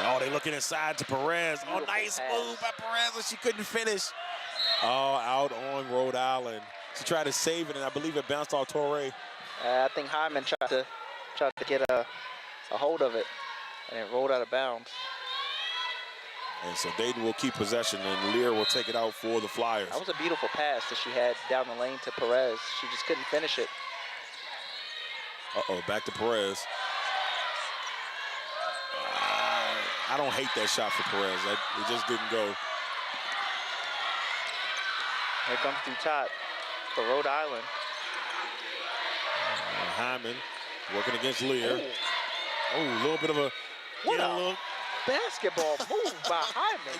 Speaker 1: Oh, they're looking inside to Perez.
Speaker 2: Beautiful
Speaker 1: nice
Speaker 2: pass.
Speaker 1: move by Perez, but she couldn't finish. Oh, out on Rhode Island. She tried to save it, and I believe it bounced off Torrey.
Speaker 2: I think Hyman tried to get a hold of it, and it rolled out of bounds.
Speaker 1: And so Dayton will keep possession, and Lear will take it out for the Flyers.
Speaker 2: That was a beautiful pass that she had down the lane to Perez. She just couldn't finish it.
Speaker 1: Uh-oh, back to Perez. I don't hate that shot for Perez. It just didn't go.
Speaker 2: Here comes Dutat for Rhode Island.
Speaker 1: Hyman working against Lear. Oh, a little bit of a...
Speaker 2: What a basketball move by Hyman.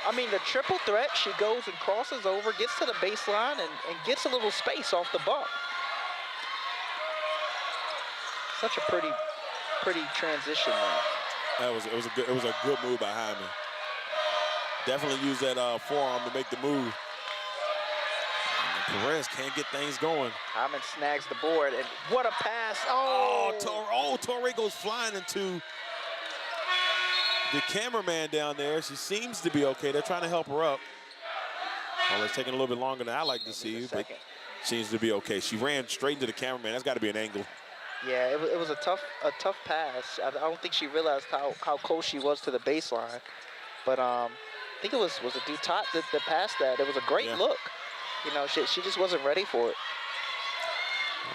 Speaker 2: I mean, the triple threat, she goes and crosses over, gets to the baseline, and gets a little space off the bump. Such a pretty transition there.
Speaker 1: It was a good move by Hyman. Definitely used that forearm to make the move. And Perez can't get things going.
Speaker 2: Hyman snags the board, and what a pass!
Speaker 1: Torrey goes flying into the cameraman down there. She seems to be okay. They're trying to help her up. Well, it's taking a little bit longer than I like to see, but seems to be okay. She ran straight into the cameraman. That's got to be an angle.
Speaker 2: Yeah, it was a tough pass. I don't think she realized how close she was to the baseline. But I think it was a Dutat that passed that. It was a great look. You know, she just wasn't ready for it.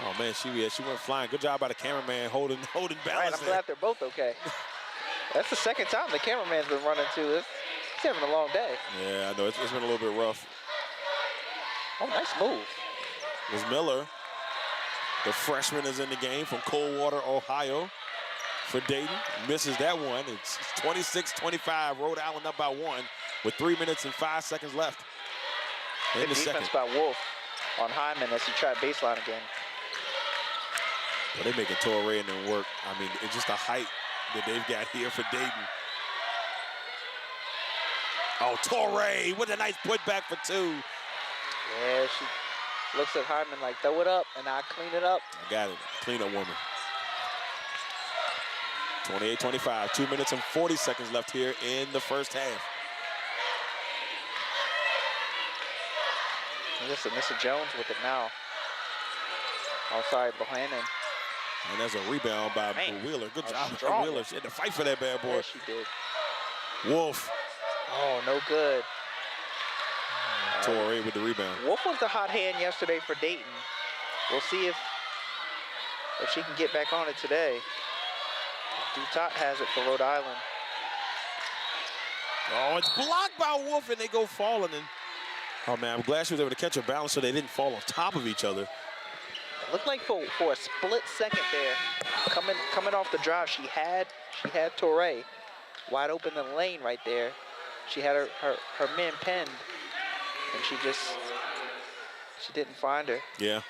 Speaker 1: Oh man, she went flying. Good job by the cameraman holding balance.
Speaker 2: Right, I'm glad they're both okay. That's the second time the cameraman's been running too. He's having a long day.
Speaker 1: Yeah, I know it's been a little bit rough.
Speaker 2: Oh, nice move.
Speaker 1: It was Miller. The freshman is in the game from Coldwater, Ohio for Dayton. Misses that one. It's 26-25. Rhode Island up by 1 with 3 minutes and 5 seconds left in the second.
Speaker 2: Defense by Wolf on Hyman as he tried baseline again.
Speaker 1: Well, they're making Torrey and them work. I mean, it's just the height that they've got here for Dayton. Oh, Torrey with a nice putback for 2.
Speaker 2: Yeah, she looks at Hyman like, throw it up, and I clean it up.
Speaker 1: I got it. Clean up woman. 28-25. 2 minutes and 40 seconds left here in the first half.
Speaker 2: And listen, Mr. Jones with it now. Oh, sorry, Bohannon.
Speaker 1: And that's a rebound by Wheeler. Good job by Wheeler. She had to fight for that bad boy.
Speaker 2: Yeah, she did.
Speaker 1: Wolf.
Speaker 2: Oh, no good.
Speaker 1: Torrey with the rebound.
Speaker 2: Wolf was the hot hand yesterday for Dayton. We'll see if she can get back on it today. Dutot has it for Rhode Island.
Speaker 1: Oh, it's blocked by Wolf, and they go falling. And oh man, I'm glad she was able to catch her balance so they didn't fall on top of each other.
Speaker 2: It looked like for a split second there, coming off the drive, she had Torrey wide open in the lane right there. She had her men pinned, and she didn't find her.
Speaker 1: Yeah.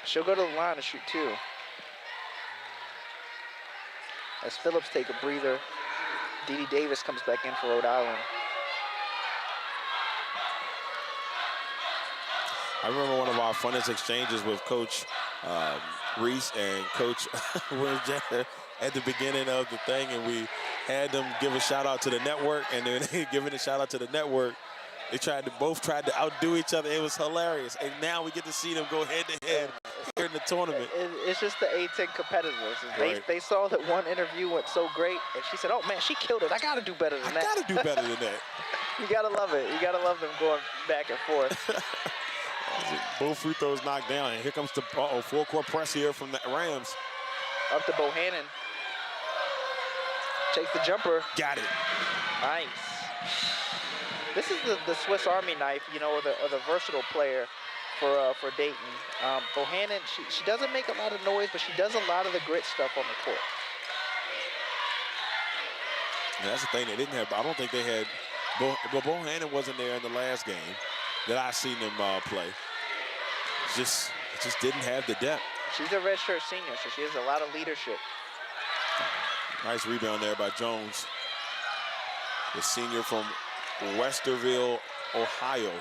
Speaker 2: She'll go to the line to shoot two. As Phillips take a breather, Dee Davis comes back in for Rhode Island.
Speaker 1: I remember one of our funnest exchanges with Coach Reese and Coach Will Jenner at the beginning of the thing, and we had them give a shout out to the network, and then they giving a shout out to the network. They both tried to outdo each other. It was hilarious, and now we get to see them go head to head here in the tournament.
Speaker 2: It's just the A10 competitors.
Speaker 1: Right.
Speaker 2: They saw that one interview went so great, and she said, "Oh man, she killed it. I got to do better than that."
Speaker 1: I got to do better than that.
Speaker 2: You gotta love it. You gotta love them going back and forth.
Speaker 1: Both free throws knocked down, and here comes the full-court press here from the Rams.
Speaker 2: Up to Bohannon. Takes the jumper.
Speaker 1: Got it.
Speaker 2: Nice. This is the Swiss Army knife, you know, or the versatile player for Dayton. Bohannon, she doesn't make a lot of noise, but she does a lot of the grit stuff on the court.
Speaker 1: And that's the thing they didn't have. I don't think they had. But Bohannon wasn't there in the last game that I seen them play. Just didn't have the depth.
Speaker 2: She's a redshirt senior, so she has a lot of leadership.
Speaker 1: Nice rebound there by Jones, the senior from Westerville, Ohio,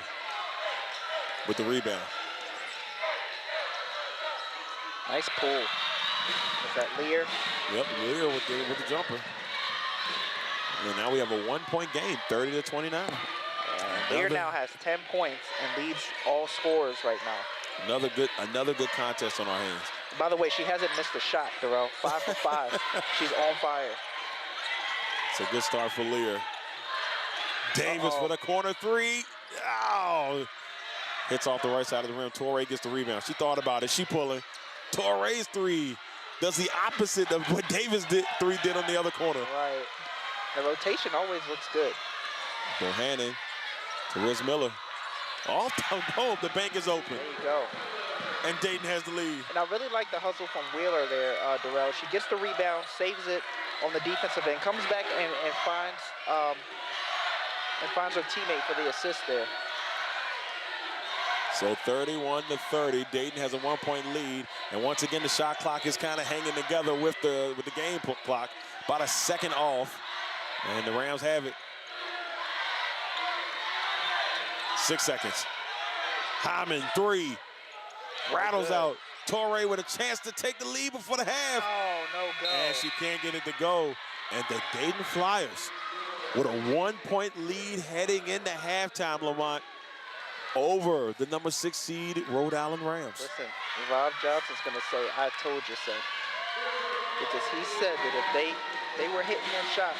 Speaker 1: with the rebound.
Speaker 2: Nice pull. Is that Lear?
Speaker 1: Yep, Lear with the jumper. And now we have a 1-point game, 30-29.
Speaker 2: Lear now has 10 points and leads all scorers right now.
Speaker 1: Another good contest on our hands.
Speaker 2: By the way, she hasn't missed a shot, Darrell. 5 for 5. She's on fire.
Speaker 1: It's a good start for Lear. Davis for the corner three. Oh, hits off the right side of the rim. Torrey gets the rebound. She thought about it. She pulling. Torrey's three does the opposite of what Davis did on the other corner.
Speaker 2: Right. The rotation always looks good.
Speaker 1: Bohannon to Riz Miller. Oh, the bank is open.
Speaker 2: There you go.
Speaker 1: And Dayton has the lead.
Speaker 2: And I really like the hustle from Wheeler there, Darrell. She gets the rebound, saves it on the defensive end, comes back and finds her teammate for the assist there.
Speaker 1: So 31-30, Dayton has a 1-point lead, and once again the shot clock is kind of hanging together with the game clock, about a second off, and the Rams have it. 6 seconds. Hyman, three. Rattles out. Torrey with a chance to take the lead before the half.
Speaker 2: Oh, no go.
Speaker 1: And she can't get it to go. And the Dayton Flyers with a 1-point lead heading into halftime, Lamont, over the number 6 seed Rhode Island Rams.
Speaker 2: Listen, Rob Johnson's going to say, "I told you so." Because he said that if they were hitting their shots,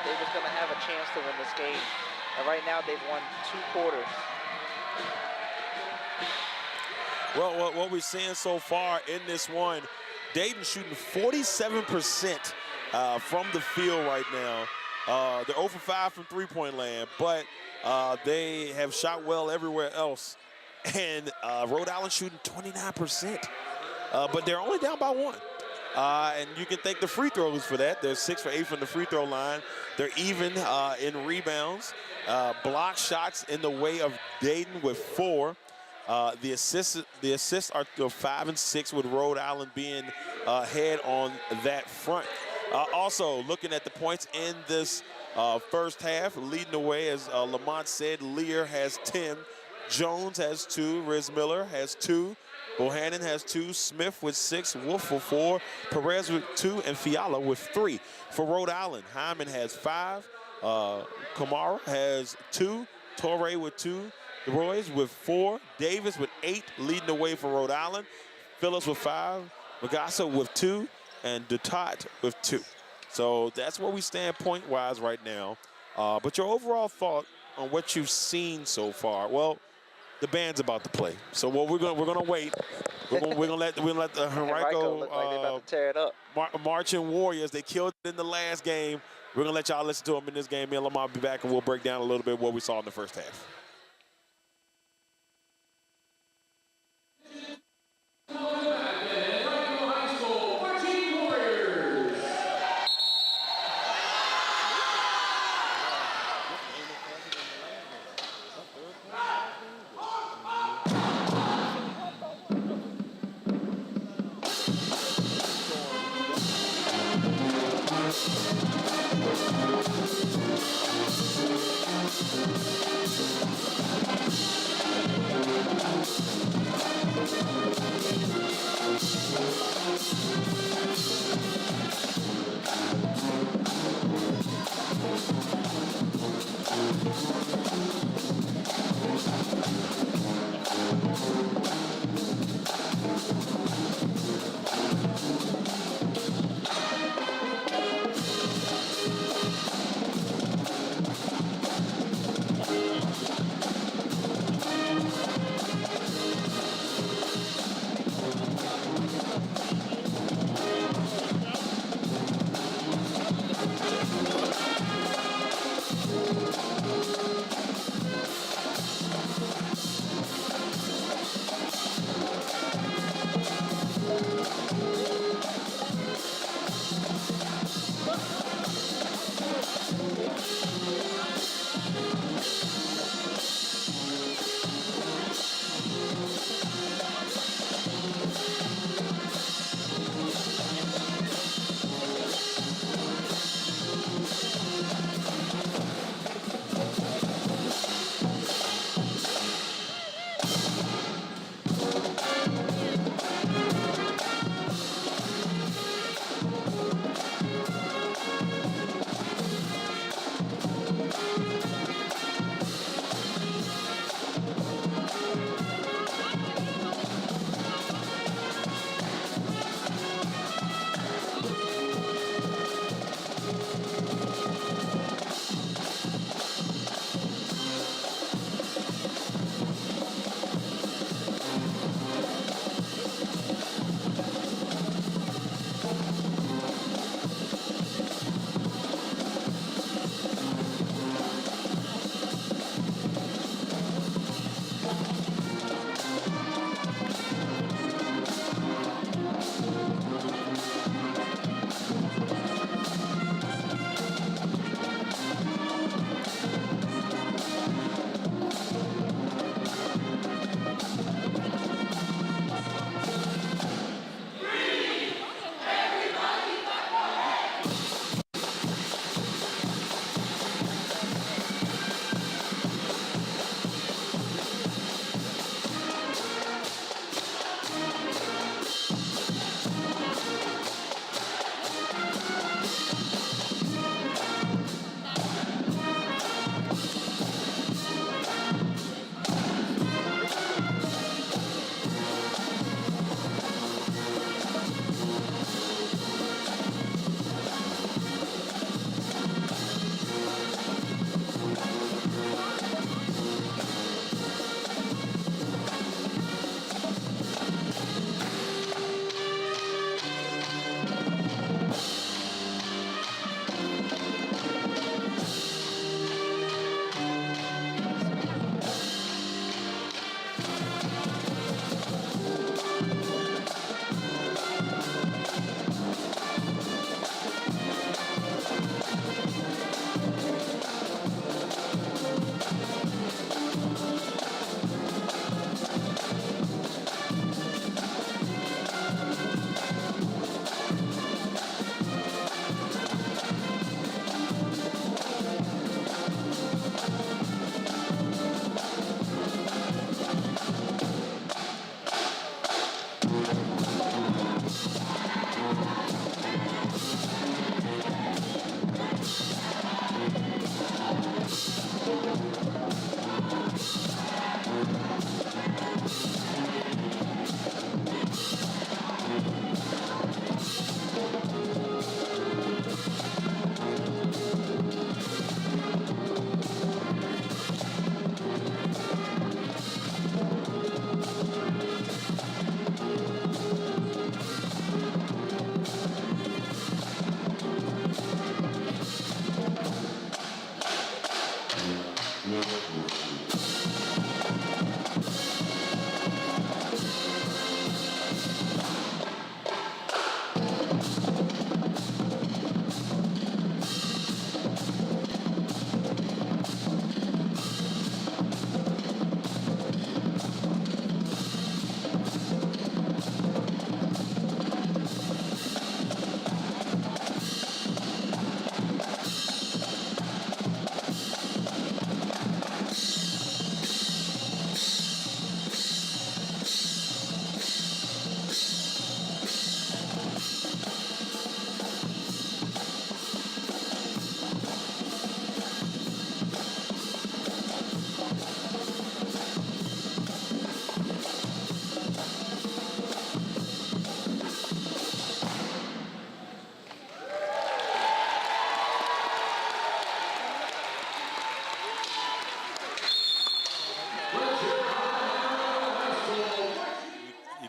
Speaker 2: they was going to have a chance to win this game. And right now they've won 2 quarters.
Speaker 1: Well, what we're seeing so far in this one, Dayton shooting 47% from the field right now. They're 0 for 5 from three-point land, but they have shot well everywhere else. And Rhode Island shooting 29%, but they're only down by 1. And you can thank the free throws for that. They're 6 for 8 from the free throw line. They're even in rebounds. Block shots in the way of Dayton with 4. The assists are 5 and 6 with Rhode Island being ahead on that front. Also, looking at the points in this first half, leading the way, as Lamont said, Lear has 10. Jones has 2. Riz Miller has 2. Bohannon has 2. Smith with 6. Wolf with 4. Perez with 2. And Fiala with 3. For Rhode Island, Hyman has 5. Kamara has 2. Torrey with 2. Royce with 4. Davis with 8, leading the way for Rhode Island. Phillips with 5, Legacy with 2, and Dutot with 2. So that's where we stand point-wise right now. But your overall thought on what you've seen so far? Well, the band's about to play, so what we're gonna wait. We're gonna let the
Speaker 2: Henrico look like they about to tear it up.
Speaker 1: Marching Warriors. They killed it in the last game. We're gonna let y'all listen to them in this game. Me and Lamont will be back, and we'll break down a little bit what we saw in the first half.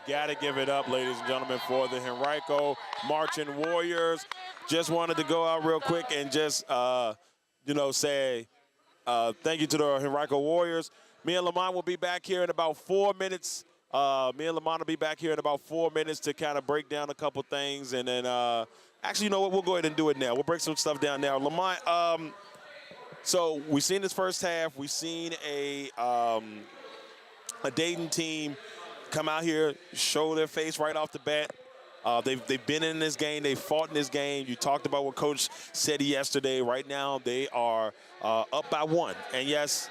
Speaker 1: got to give it up, ladies and gentlemen, for the Henrico Marching Warriors. Just wanted to go out real quick and just, say thank you to the Henrico Warriors. Me and Lamont will be back here in about 4 minutes. Me and Lamont will be back here in about 4 minutes to kind of break down a couple things. And then, actually, you know what? We'll go ahead and do it now. We'll break some stuff down now. Lamont, so we've seen this first half. We've seen a Dayton team come out here, show their face right off the bat. They've been in this game. They fought in this game. You talked about what Coach said yesterday. Right now, they are up by 1. And yes,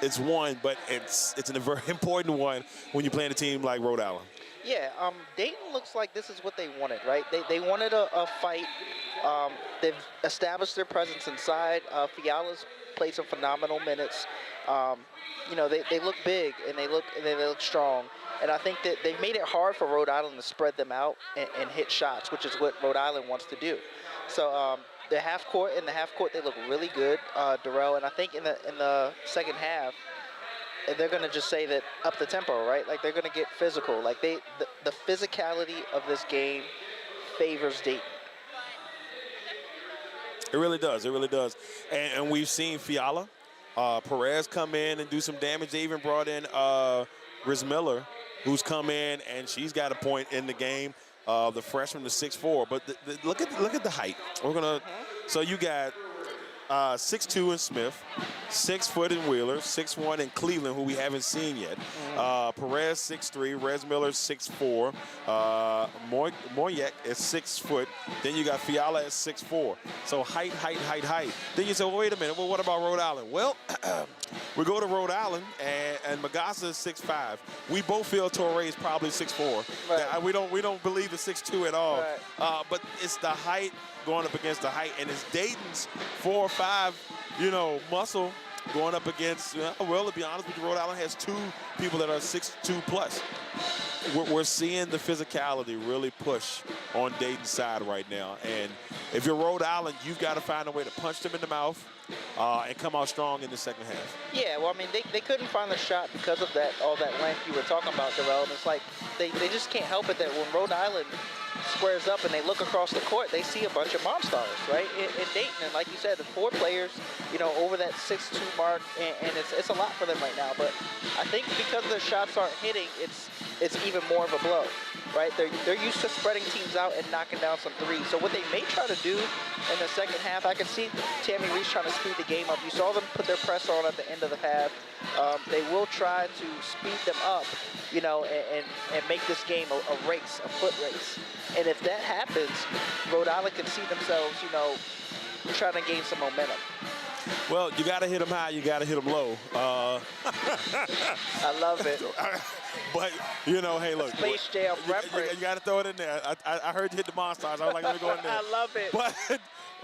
Speaker 1: it's 1, but it's a very important one when you're playing a team like Rhode Island.
Speaker 2: Yeah, Dayton looks like this is what they wanted, right? They wanted a fight. They've established their presence inside. Fiala's played some phenomenal minutes. They look big and they look strong. And I think that they've made it hard for Rhode Island to spread them out and hit shots, which is what Rhode Island wants to do. So the half court, they look really good, Darrell. And I think in the second half, they're going to just say that up the tempo, right? Like they're going to get physical. Like the physicality of this game favors Dayton.
Speaker 1: It really does. It really does. And we've seen Fiala, Perez come in and do some damage. They even brought in Riz Miller, who's come in and she's got a point in the game. The freshman, the 6'4". But look at the height. We're gonna. So you got 6'2" in Smith, 6 foot in Wheeler, 6'1" in Cleveland, who we haven't seen yet. Perez 6'3", Rez Miller 6'4", Moyek is 6 foot. Then you got Fiala at 6'4". So height. Then you say, well, wait a minute. Well, what about Rhode Island? Well, we go to Rhode Island, and Magassa is 6'5". We both feel Torre is probably 6'4".
Speaker 2: Right.
Speaker 1: We don't believe the 6'2" at all.
Speaker 2: Right.
Speaker 1: But it's the height going up against the height, and it's Dayton's 4 or 5, muscle going up against. Well, to be honest with you, Rhode Island has 2 people that are 6'2" plus. We're seeing the physicality really push on Dayton's side right now, and if you're Rhode Island, you've got to find a way to punch them in the mouth and come out strong in the second half.
Speaker 2: Yeah, well, I mean, they couldn't find the shot because of all that length you were talking about, Darrell. And it's like they just can't help it that when Rhode Island squares up and they look across the court, they see a bunch of monsters, right? In Dayton, and like you said, the 4 players, over that 6'2" mark, and it's a lot for them right now. But I think because their shots aren't hitting, it's even more of a blow, right? They're used to spreading teams out and knocking down some threes. So what they may try to do in the second half, I can see Tammy Reese trying to speed the game up. You saw them put their press on at the end of the half. They will try to speed them up, and make this game a race, a foot race. And if that happens, Rhode Island can see themselves, trying to gain some momentum.
Speaker 1: Well, you got to hit them high, you got to hit them low.
Speaker 2: I love it.
Speaker 1: But, hey, look.
Speaker 2: Space Jam reference.
Speaker 1: You got to throw it in there. I heard you hit the monsters. I was like, let me go in there.
Speaker 2: I love it.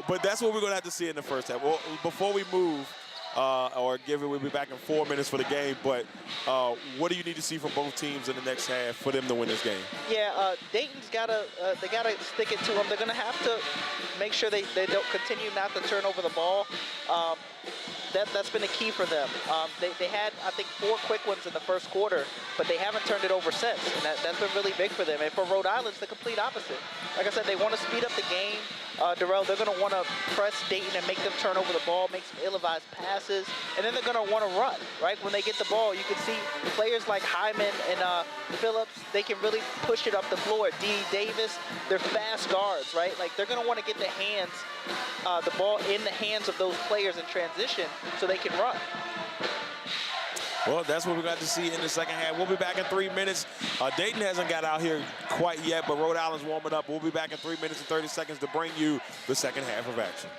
Speaker 1: But that's what we're going to have to see in the first half. Well, before we move, we'll be back in 4 minutes for the game. But what do you need to see from both teams in the next half for them to win this game?
Speaker 2: Yeah, Dayton's gotta stick it to them. They're gonna have to make sure they don't continue not to turn over the ball. That's been a key for them. They had, I think, 4 quick ones in the first quarter, but they haven't turned it over since, and that's been really big for them. And for Rhode Island, it's the complete opposite. Like I said, they want to speed up the game. Darrell, they're going to want to press Dayton and make them turn over the ball, make some ill-advised passes, and then they're going to want to run, right? When they get the ball, you can see players like Hyman and Phillips, they can really push it up the floor. D. Davis, they're fast guards, right? Like, they're going to want to get the ball in the hands of those players in transition so they can run.
Speaker 1: Well, that's what we got to see in the second half. We'll be back in 3 minutes. Dayton hasn't got out here quite yet, but Rhode Island's warming up. We'll be back in 3 minutes and 30 seconds to bring you the second half of action.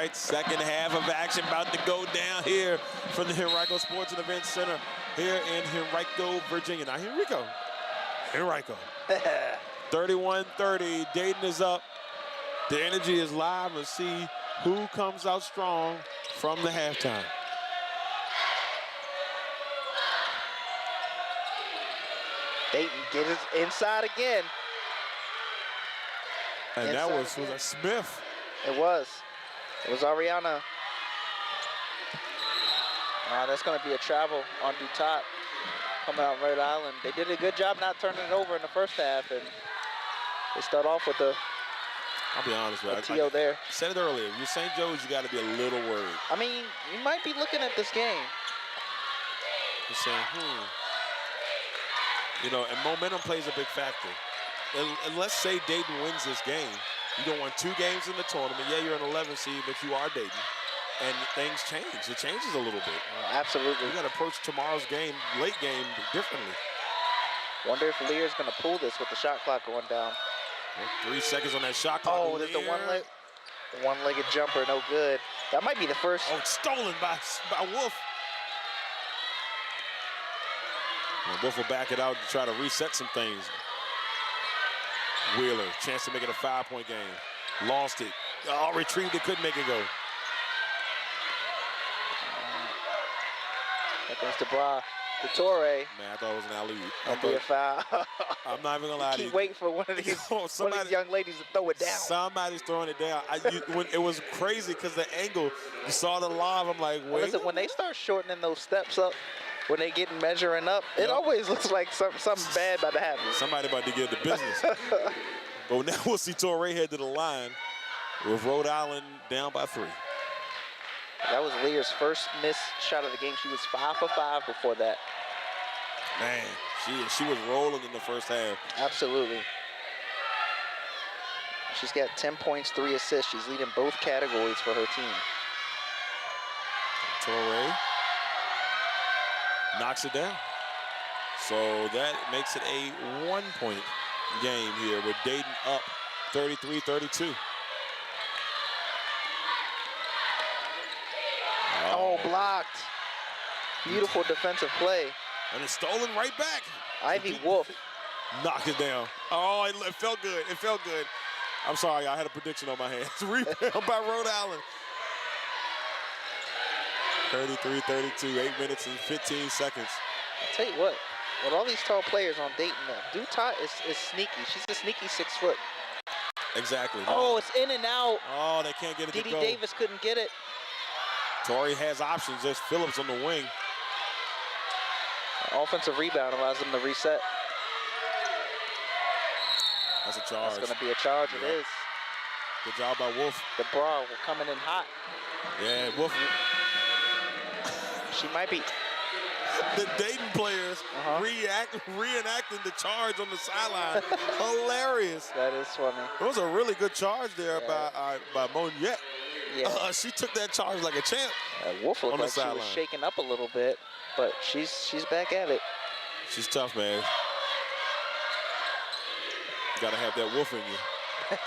Speaker 1: right, second half of action about to go down here from the Henrico Sports and Events Center here in Henrico, Virginia. Now, here we go. Henrico. 31-30, Dayton is up. The energy is live. Let's see who comes out strong from the halftime.
Speaker 2: Dayton gets it inside again.
Speaker 1: And
Speaker 2: inside
Speaker 1: that was
Speaker 2: again.
Speaker 1: Smith.
Speaker 2: It was Ariana. That's going to be a travel on Dutot coming out Rhode Island. They did a good job not turning it over in the first half, and they start off with
Speaker 1: I'll be honest with you.
Speaker 2: TO there.
Speaker 1: I said it earlier. If you're St. Joe's, you got to be a little worried.
Speaker 2: I mean, you might be looking at this game.
Speaker 1: You're saying, You know, and momentum plays a big factor. And let's say Dayton wins this game. You don't win 2 games in the tournament. Yeah, you're an 11 seed, but you are Dayton. And things change. It changes a little bit.
Speaker 2: Absolutely.
Speaker 1: You got to approach tomorrow's game, late game, differently.
Speaker 2: Wonder if Lear's going to pull this with the shot clock going down.
Speaker 1: 3 seconds on that shot clock.
Speaker 2: Oh, there's the one-legged jumper, no good. That might be the first.
Speaker 1: Oh, it's stolen by Wolf. And Wolf will back it out to try to reset some things. Wheeler, chance to make it a 5-point game. Lost it. Oh, retrieved it, couldn't make it go.
Speaker 2: Against the Torre.
Speaker 1: Man, I thought it was an alley-oop.
Speaker 2: That'd be a foul.
Speaker 1: I'm not even gonna lie to you.
Speaker 2: Keep waiting for one of these young ladies to throw it down.
Speaker 1: Somebody's throwing it down. When it was crazy because the angle, you saw the live. I'm like, wait.
Speaker 2: Listen, when they start shortening those steps up, when they get measuring up, it always looks like something bad about to happen.
Speaker 1: Somebody about to get into business. But now we'll see Torre head to the line with Rhode Island down by 3.
Speaker 2: That was Lear's first missed shot of the game. She was 5 for 5 before that.
Speaker 1: Man, she was rolling in the first half.
Speaker 2: Absolutely. She's got 10 points, 3 assists. She's leading both categories for her team.
Speaker 1: Torre knocks it down. So that makes it a 1-point game here with Dayton up 33-32.
Speaker 2: Oh, blocked. Beautiful defensive play.
Speaker 1: And it's stolen right back.
Speaker 2: Ivy Wolf.
Speaker 1: Knocked it down. Oh, it felt good. It felt good. I'm sorry, I had a prediction on my hands. Rebound by Rhode Island. 33-32, 8 minutes and 15 seconds.
Speaker 2: I'll tell you what, with all these tall players on Dayton, Dutot is sneaky. She's a sneaky 6 foot.
Speaker 1: Exactly.
Speaker 2: Oh, it's in and out.
Speaker 1: Oh, they can't get it to go.
Speaker 2: Dee Davis couldn't get it.
Speaker 1: Torrey has options. There's Phillips on the wing.
Speaker 2: Offensive rebound allows them to reset.
Speaker 1: That's a charge.
Speaker 2: That's going to be a charge. It is.
Speaker 1: Good job by Wolf.
Speaker 2: The bra will coming in hot.
Speaker 1: Yeah, Wolf.
Speaker 2: She might be.
Speaker 1: The Dayton players reenacting the charge on the sideline. Hilarious.
Speaker 2: That is funny.
Speaker 1: It was a really good charge there by Moniette.
Speaker 2: Yeah.
Speaker 1: She took that charge like a champ.
Speaker 2: Wolf looked like she was shaking up a little bit, but she's back at it.
Speaker 1: She's tough, man. You gotta have that Wolf in you.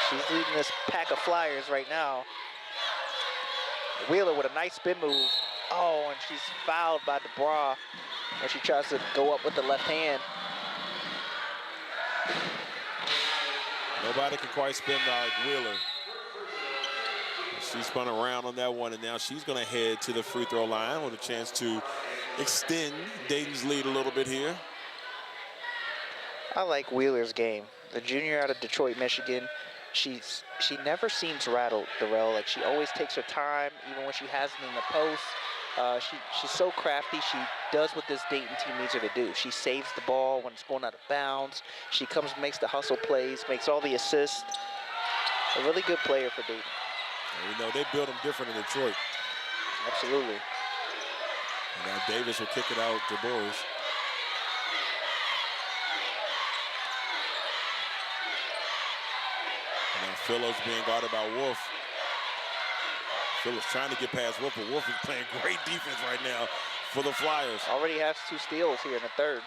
Speaker 2: She's leading this pack of Flyers right now. Wheeler with a nice spin move. Oh, and she's fouled by DeBra when she tries to go up with the left hand.
Speaker 1: Nobody can quite spin like Wheeler. She spun around on that one, and now she's going to head to the free throw line with a chance to extend Dayton's lead a little bit here.
Speaker 2: I like Wheeler's game. The junior out of Detroit, Michigan. She never seems rattled, Darrell. Like, she always takes her time, even when she has it in the post. She's so crafty. She does what this Dayton team needs her to do. She saves the ball when it's going out of bounds. She comes, makes the hustle plays, makes all the assists. A really good player for Dayton.
Speaker 1: You know, they build them different in Detroit.
Speaker 2: Absolutely.
Speaker 1: And now Davis will kick it out to Boris. And now Phillips being guarded by Wolf. Phillips trying to get past Wolf, but Wolf is playing great defense right now for the Flyers.
Speaker 2: Already has 2 steals here in the third.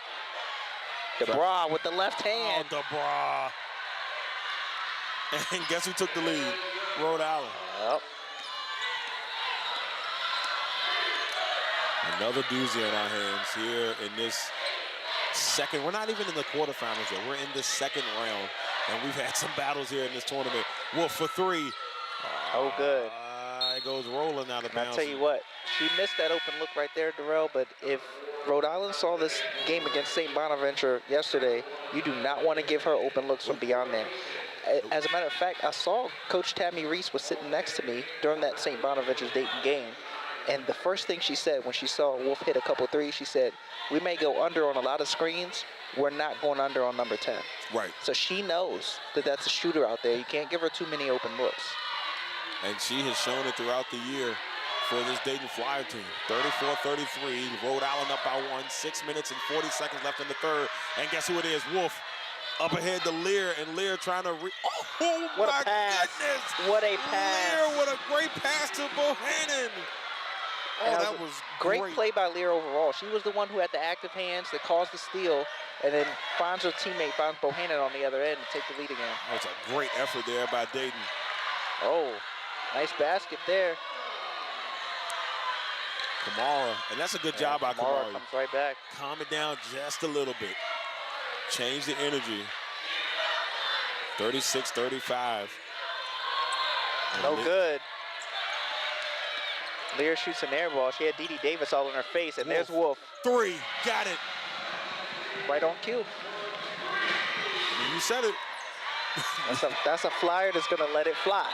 Speaker 2: DeBra with the left hand.
Speaker 1: Oh, DeBra. And guess who took the lead? Rhode Island.
Speaker 2: Yep.
Speaker 1: Another doozy on our hands here in this second. We're not even in the quarterfinals yet. We're in the second round, and we've had some battles here in this tournament. Wolf for three.
Speaker 2: Oh, good.
Speaker 1: It goes rolling out of bounds.
Speaker 2: I'll tell you what, she missed that open look right there, Darrell, but if Rhode Island saw this game against St. Bonaventure yesterday, you do not want to give her open looks from beyond there. As a matter of fact, I saw Coach Tammy Reese was sitting next to me during that St. Bonaventure-Dayton game, and the first thing she said when she saw Wolf hit a couple threes, she said, we may go under on a lot of screens. We're not going under on number 10.
Speaker 1: Right.
Speaker 2: So she knows that that's a shooter out there. You can't give her too many open looks.
Speaker 1: And she has shown it throughout the year for this Dayton Flyer team. 34-33, Rhode Island up by 1, 6 minutes and 40 seconds left in the third. And guess who it is? Wolf up ahead to Lear, and Lear trying to oh
Speaker 2: What
Speaker 1: my
Speaker 2: a pass.
Speaker 1: goodness!
Speaker 2: What a pass.
Speaker 1: Lear with a great pass to Bohannon. Oh, that was
Speaker 2: great play by Lear overall. She was the one who had the active hands that caused the steal, and then finds her teammate, finds Bohannon on the other end to take the lead again.
Speaker 1: That was a great effort there by Dayton.
Speaker 2: Oh, nice basket there.
Speaker 1: Kamara, and that's a good job by Kamara.
Speaker 2: Comes right back.
Speaker 1: Calm it down just a little bit. Change the energy. 36-35.
Speaker 2: No good. Lear shoots an air ball. She had Dee Davis all in her face, and there's Wolf.
Speaker 1: Three, got it.
Speaker 2: Right on cue.
Speaker 1: You said it.
Speaker 2: That's a flyer that's gonna let it fly.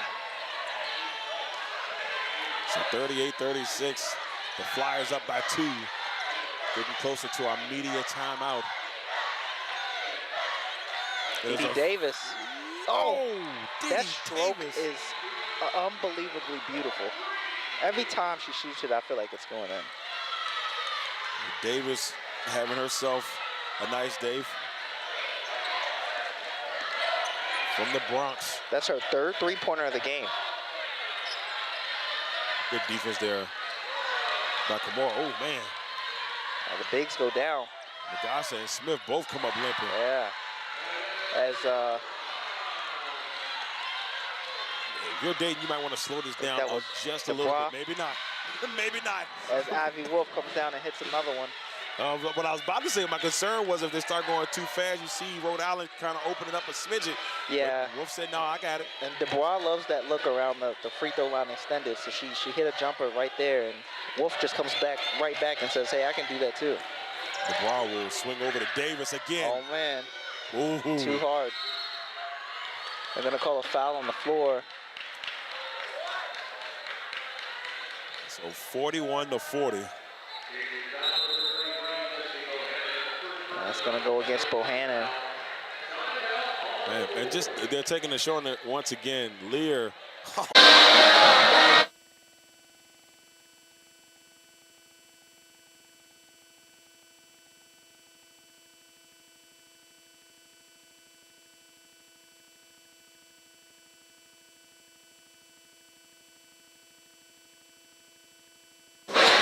Speaker 1: So 38-36. The Flyers up by 2. Getting closer to our media timeout.
Speaker 2: Dee Davis.
Speaker 1: Oh,
Speaker 2: that stroke is unbelievably beautiful. Every time she shoots it, I feel like it's going in.
Speaker 1: Davis having herself a nice day from the Bronx.
Speaker 2: That's her third three-pointer of the game.
Speaker 1: Good defense there by Kamara. Oh, man.
Speaker 2: The bigs go down.
Speaker 1: Nagasa and Smith both come up limping.
Speaker 2: Yeah. As
Speaker 1: if you're Dayton, you might want to slow this down just a little bit. Maybe not. Maybe not.
Speaker 2: As Ivy Wolf comes down and hits another one.
Speaker 1: What I was about to say, my concern was if they start going too fast, you see Rhode Island kind of opening up a smidget.
Speaker 2: Yeah.
Speaker 1: But Wolf said, no, I got it.
Speaker 2: And Dubois loves that look around the free throw line extended. So she hit a jumper right there, and Wolf just comes right back and says, hey, I can do that too.
Speaker 1: Dubois will swing over to Davis again.
Speaker 2: Oh, man.
Speaker 1: Ooh.
Speaker 2: Too hard. They're going to call a foul on the floor.
Speaker 1: So 41-40.
Speaker 2: That's going to go against Bohannon.
Speaker 1: Man, and just they're taking the short once again. Lear.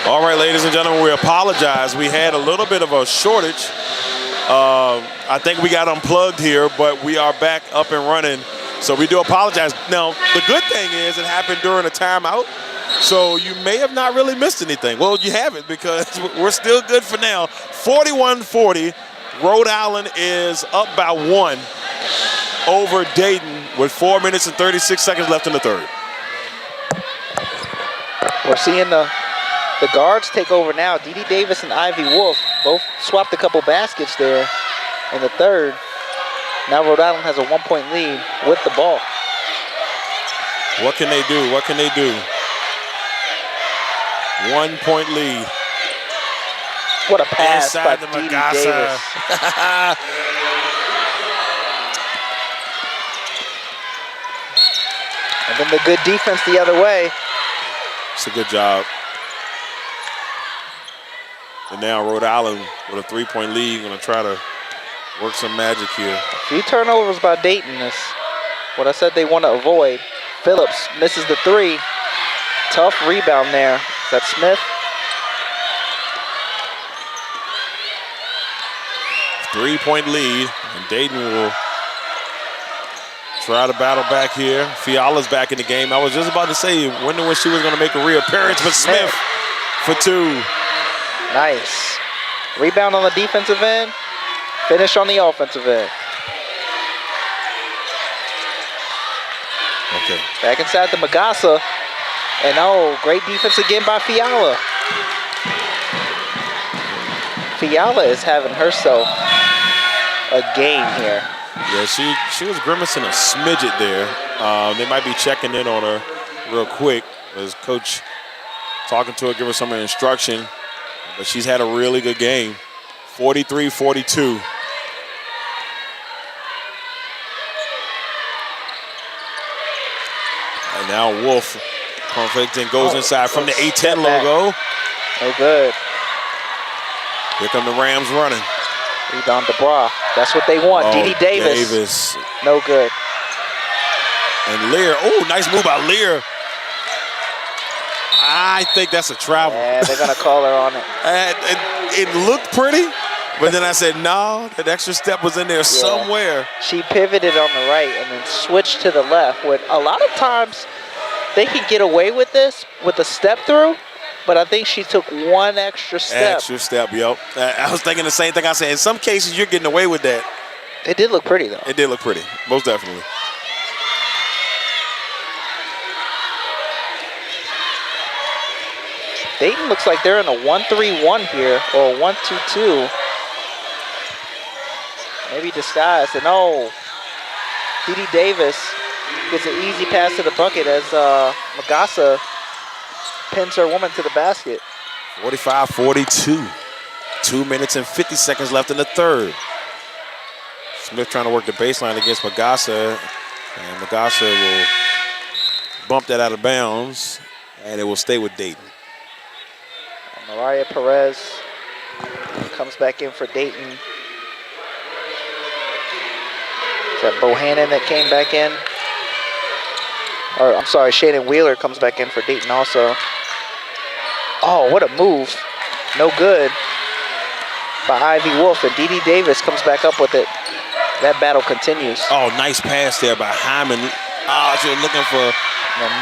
Speaker 1: All right, ladies and gentlemen, we apologize. We had a little bit of a shortage. I think we got unplugged here, but we are back up and running. So we do apologize. Now, the good thing is it happened during a timeout, so you may have not really missed anything. Well, you haven't, because we're still good for now. 41-40. Rhode Island is up by 1 over Dayton with 4 minutes and 36 seconds left in the third.
Speaker 2: We're seeing the guards take over now. Dee Davis and Ivy Wolf both swapped a couple baskets there in the third. Now Rhode Island has a 1-point lead with the ball.
Speaker 1: What can they do? What can they do? 1-point lead.
Speaker 2: What a pass by
Speaker 1: Inside the
Speaker 2: Dee
Speaker 1: Magasa.
Speaker 2: Davis. And then the good defense the other way.
Speaker 1: It's a good job. And now Rhode Island with a 3-point lead, going to try to work some magic here.
Speaker 2: A few turnovers by Dayton is what I said they want to avoid. Phillips misses the 3. Tough rebound there. Is that Smith?
Speaker 1: 3-point lead, and Dayton will Try to battle back here. Fiala's back in the game. I was just about to say, wondering when she was going to make a reappearance, but Smith for 2.
Speaker 2: Nice. Rebound on the defensive end. Finish on the offensive end.
Speaker 1: Okay.
Speaker 2: Back inside the Magassa. And oh, great defense again by Fiala. Fiala is having herself a game here.
Speaker 1: Yeah, she was grimacing a smidget there. They might be checking in on her real quick as coach talking to her, give her some instruction. But she's had a really good game. 43-42. And now Wolf perfect and goes inside from the A10 logo.
Speaker 2: No good.
Speaker 1: Here come the Rams running.
Speaker 2: Rebound to Bra. That's what they want. Dee Davis. No good.
Speaker 1: And Lear. Oh, nice move by Lear. I think that's a travel.
Speaker 2: Yeah, they're going to call her on it.
Speaker 1: It looked pretty, but then I said, no, that extra step was in there somewhere.
Speaker 2: She pivoted on the right and then switched to the left. With a lot of times, they can get away with this with a step through, but I think she took one extra step.
Speaker 1: Extra step, yep. I was thinking the same thing I said. In some cases, you're getting away with that.
Speaker 2: It did look pretty, though.
Speaker 1: It did look pretty, most definitely.
Speaker 2: Dayton looks like they're in a 1-3-1 here, or a 1-2-2. Maybe disguised. And oh, Dee Davis gets an easy pass to the bucket as Magassa pins her woman to the basket.
Speaker 1: 45-42. 2 minutes and 50 seconds left in the third. Smith trying to work the baseline against Magassa, and Magassa will bump that out of bounds, and it will stay with Dayton.
Speaker 2: Mariah Perez comes back in for Dayton. Is that Bohannon that came back in? Or, I'm sorry, Shannon Wheeler comes back in for Dayton also. Oh, what a move. No good by Ivy Wolf, and Dee Davis comes back up with it. That battle continues.
Speaker 1: Oh, nice pass there by Hyman. Oh, she was looking for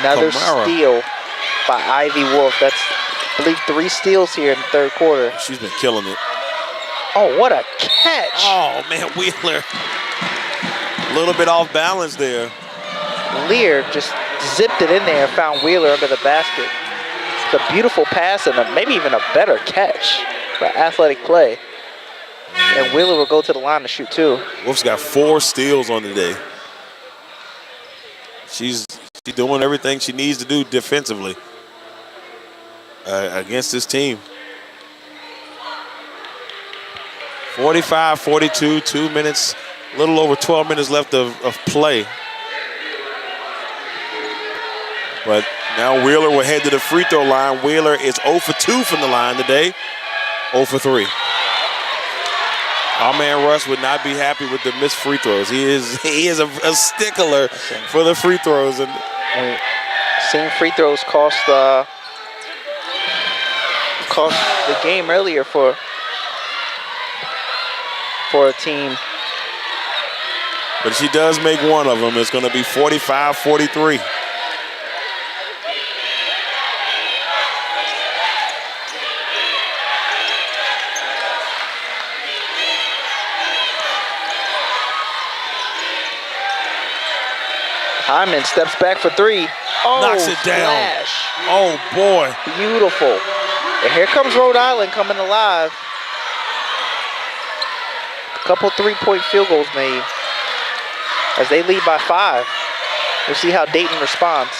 Speaker 2: another
Speaker 1: Kamara.
Speaker 2: Steal by Ivy Wolf. That's, I believe, 3 steals here in the third quarter.
Speaker 1: She's been killing it.
Speaker 2: Oh, what a catch.
Speaker 1: Oh, man, Wheeler. A little bit off balance there.
Speaker 2: Lear just zipped it in there and found Wheeler under the basket. It's a beautiful pass and maybe even a better catch for athletic play. And Wheeler will go to the line to shoot 2.
Speaker 1: Wolf's got 4 steals on the day. She's doing everything she needs to do defensively against this team. 45-42, 2 minutes, a little over 12 minutes left of play. But now Wheeler will head to the free throw line. Wheeler is 0 for 2 from the line today, 0 for 3. Our man Russ would not be happy with the missed free throws. He is a stickler for the free throws. And
Speaker 2: same free throws cost the game earlier for a team.
Speaker 1: But she does make one of them. It's going to be 45-43.
Speaker 2: Hyman steps back for 3. Oh,
Speaker 1: knocks it down.
Speaker 2: Splash.
Speaker 1: Oh, boy.
Speaker 2: Beautiful. And here comes Rhode Island coming alive. A couple 3-point field goals made as they lead by 5. We'll see how Dayton responds.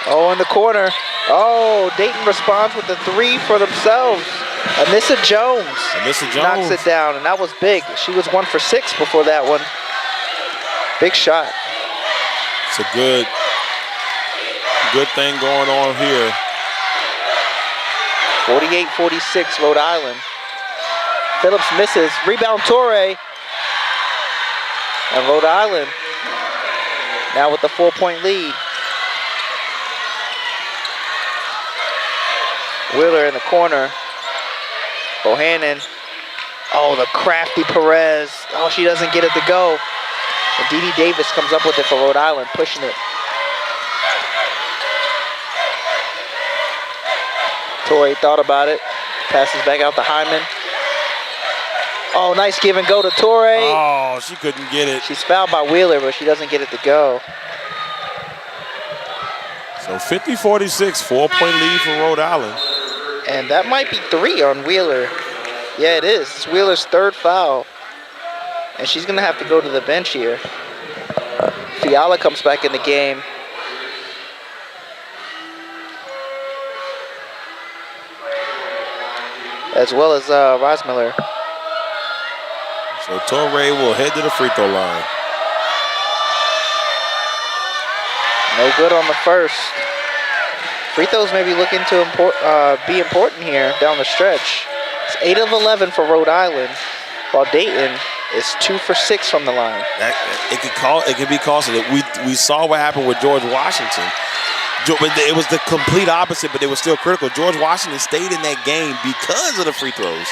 Speaker 2: Oh, in the corner. Oh, Dayton responds with the 3 for themselves. Anissa Jones knocks it down, and that was big. She was 1 for 6 before that one. Big shot.
Speaker 1: It's a good thing going on here.
Speaker 2: 48-46, Rhode Island. Phillips misses. Rebound, Torrey. And Rhode Island now with the 4-point lead. Wheeler in the corner. Bohannon. Oh, the crafty Perez. Oh, she doesn't get it to go. And Dee Davis comes up with it for Rhode Island, pushing it. Torrey thought about it. Passes back out to Hyman. Oh, nice give and go to Torrey.
Speaker 1: Oh, she couldn't get it.
Speaker 2: She's fouled by Wheeler, but she doesn't get it to go.
Speaker 1: So 50-46, 4-point lead for Rhode Island.
Speaker 2: And that might be 3 on Wheeler. Yeah, it is. It's Wheeler's 3rd foul. And she's going to have to go to the bench here. Fiala comes back in the game. As well as Rosmiller.
Speaker 1: So Torrey will head to the free throw line.
Speaker 2: No good on the first. Free throws may be looking to be important here down the stretch. It's 8 of 11 for Rhode Island, while Dayton is 2 for 6 from the line.
Speaker 1: It could be costly. We saw what happened with George Washington. It was the complete opposite, but they were still critical. George Washington stayed in that game because of the free throws.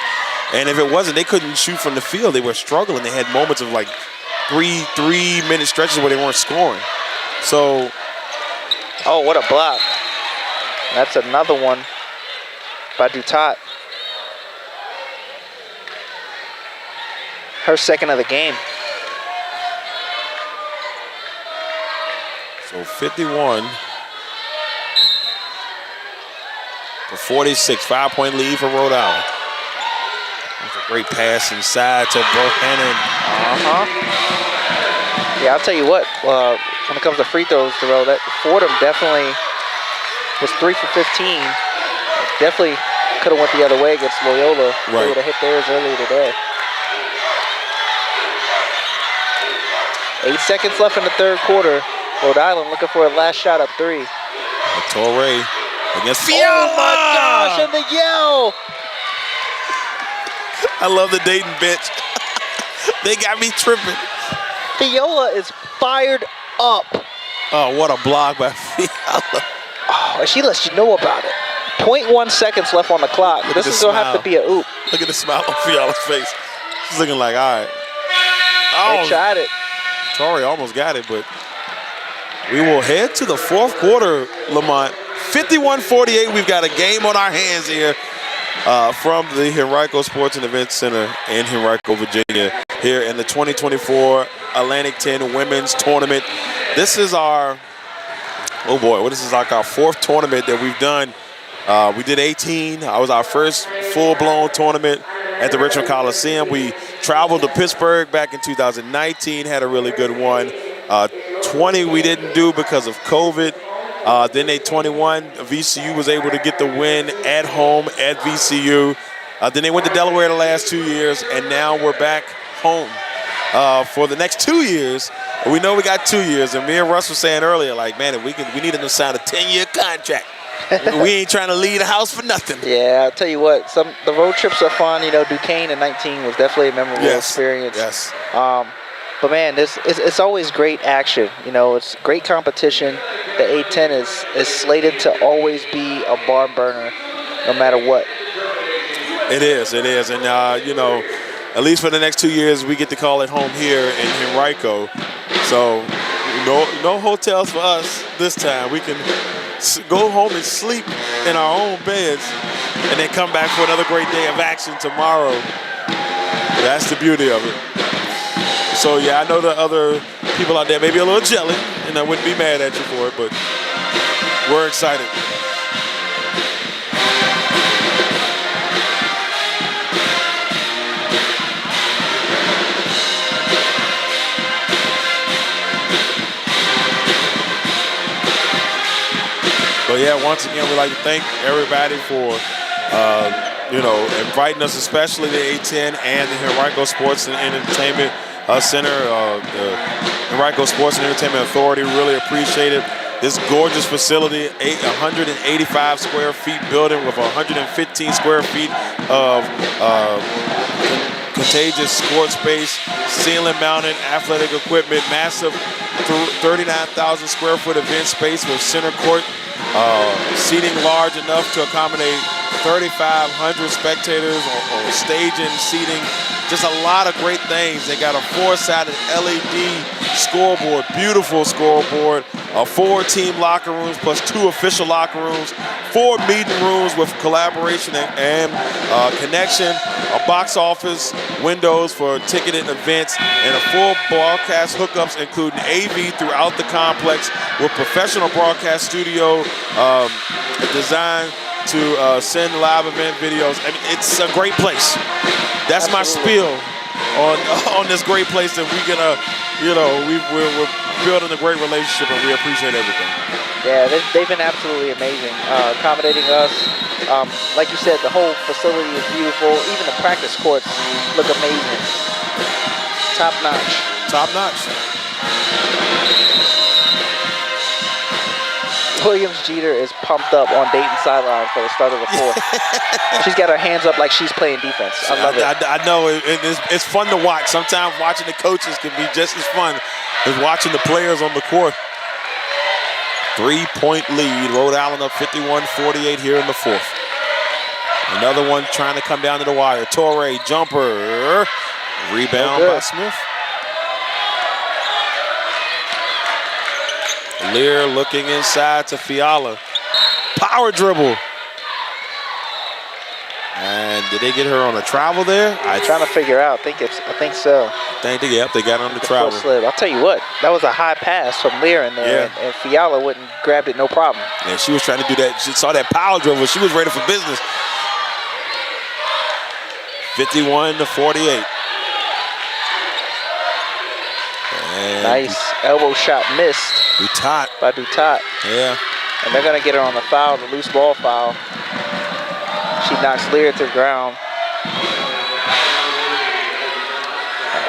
Speaker 1: And if it wasn't, they couldn't shoot from the field. They were struggling. They had moments of like three-minute stretches where they weren't scoring. So.
Speaker 2: Oh, what a block. That's another one by Dutat. Her second of the game.
Speaker 1: So 51 to 46, 5-point lead for Rhode Island. That's a great pass inside to Bohannon.
Speaker 2: Yeah, I'll tell you what, when it comes to free throws, Darrell, that Fordham definitely was 3 for 15. Definitely could have went the other way against Loyola.
Speaker 1: Right.
Speaker 2: They would have hit theirs earlier today. 8 seconds left in the 3rd quarter. Rhode Island looking for a last shot up 3.
Speaker 1: Torrey against Fiala.
Speaker 2: Oh my gosh, and the yell.
Speaker 1: I love the Dayton bench. They got me tripping.
Speaker 2: Fiala is fired up.
Speaker 1: Oh, what a block by Fiala.
Speaker 2: Oh, and she lets you know about it. 0.1 seconds left on the clock. This is going to have to be a oop.
Speaker 1: Look at the smile on Fiala's face. She's looking like, all right. Oh,
Speaker 2: they tried it.
Speaker 1: Torrey almost got it, but we will head to the 4th quarter, Lamont. 51-48, we've got a game on our hands here from the Henrico Sports and Events Center in Henrico, Virginia, here in the 2024 Atlantic 10 Women's Tournament. This is our, oh boy, this is like our 4th tournament that we've done. We did 18. That was our first full-blown tournament at the Richmond Coliseum. We traveled to Pittsburgh back in 2019, had a really good one. 20 we didn't do because of COVID. Then 21, VCU was able to get the win at home at VCU. Then they went to Delaware the last 2 years, and now we're back home for the next 2 years. We know we got 2 years, and me and Russ were saying earlier, like, man, if we need to sign a 10-year contract. We ain't trying to leave the house for nothing.
Speaker 2: Yeah, I'll tell you what, the road trips are fun. You know, Duquesne in 19 was definitely a memorable experience.
Speaker 1: Yes.
Speaker 2: But man, it's always great action. You know, it's great competition. The A10 is slated to always be a barn burner, no matter what.
Speaker 1: It is, and you know, at least for the next 2 years, we get to call it home here in Henrico. So, no hotels for us this time. We can go home and sleep in our own beds, and then come back for another great day of action tomorrow. That's the beauty of it. So yeah, I know the other people out there may be a little jelly, and I wouldn't be mad at you for it, but we're excited. But yeah, once again, we'd like to thank everybody for, you know, inviting us, especially the A10 and the Henrico Sports and Entertainment Center, the Henrico Sports and Entertainment Authority. Really appreciate it. This gorgeous facility, 185 square feet building with 115 square feet of contagious sports space, ceiling mounted athletic equipment, massive 39,000 square foot event space with center court, seating large enough to accommodate 3,500 spectators on stage and seating. Just a lot of great things. They got a 4-sided LED scoreboard, beautiful scoreboard, 4 team locker rooms plus 2 official locker rooms, 4 meeting rooms with collaboration and connection, a box office, windows for ticketed events, and a full broadcast hookups including AV throughout the complex with professional broadcast studio designed to send live event videos. I mean, it's a great place. That's my spiel on this great place that we're gonna, we're building a great relationship and we appreciate everything.
Speaker 2: Yeah, they've been absolutely amazing, accommodating us. Like you said, the whole facility is beautiful. Even the practice courts look amazing. Top notch.
Speaker 1: Top notch.
Speaker 2: Williams Jeter is pumped up on Dayton's sideline for the start of the fourth. She's got her hands up like she's playing defense. I love it.
Speaker 1: I know it's fun to watch. Sometimes watching the coaches can be just as fun as watching the players on the court. 3-point lead. Rhode Island up 51-48 here in the fourth. Another one trying to come down to the wire. Torrey, jumper. Rebound by Smith. Lear looking inside to Fiala. Power dribble. And did they get her on a travel there?
Speaker 2: I'm trying to figure out. I think so.
Speaker 1: They got on the travel.
Speaker 2: Slip. I'll tell you what, that was a high pass from Lear in there, and Fiala grabbed it no problem.
Speaker 1: And she was trying to do that. She saw that power dribble. She was ready for business. 51-48. And
Speaker 2: nice elbow shot missed. By Dutat.
Speaker 1: Yeah.
Speaker 2: And they're going to get her on the foul, the loose ball foul. She knocks Lear to the ground.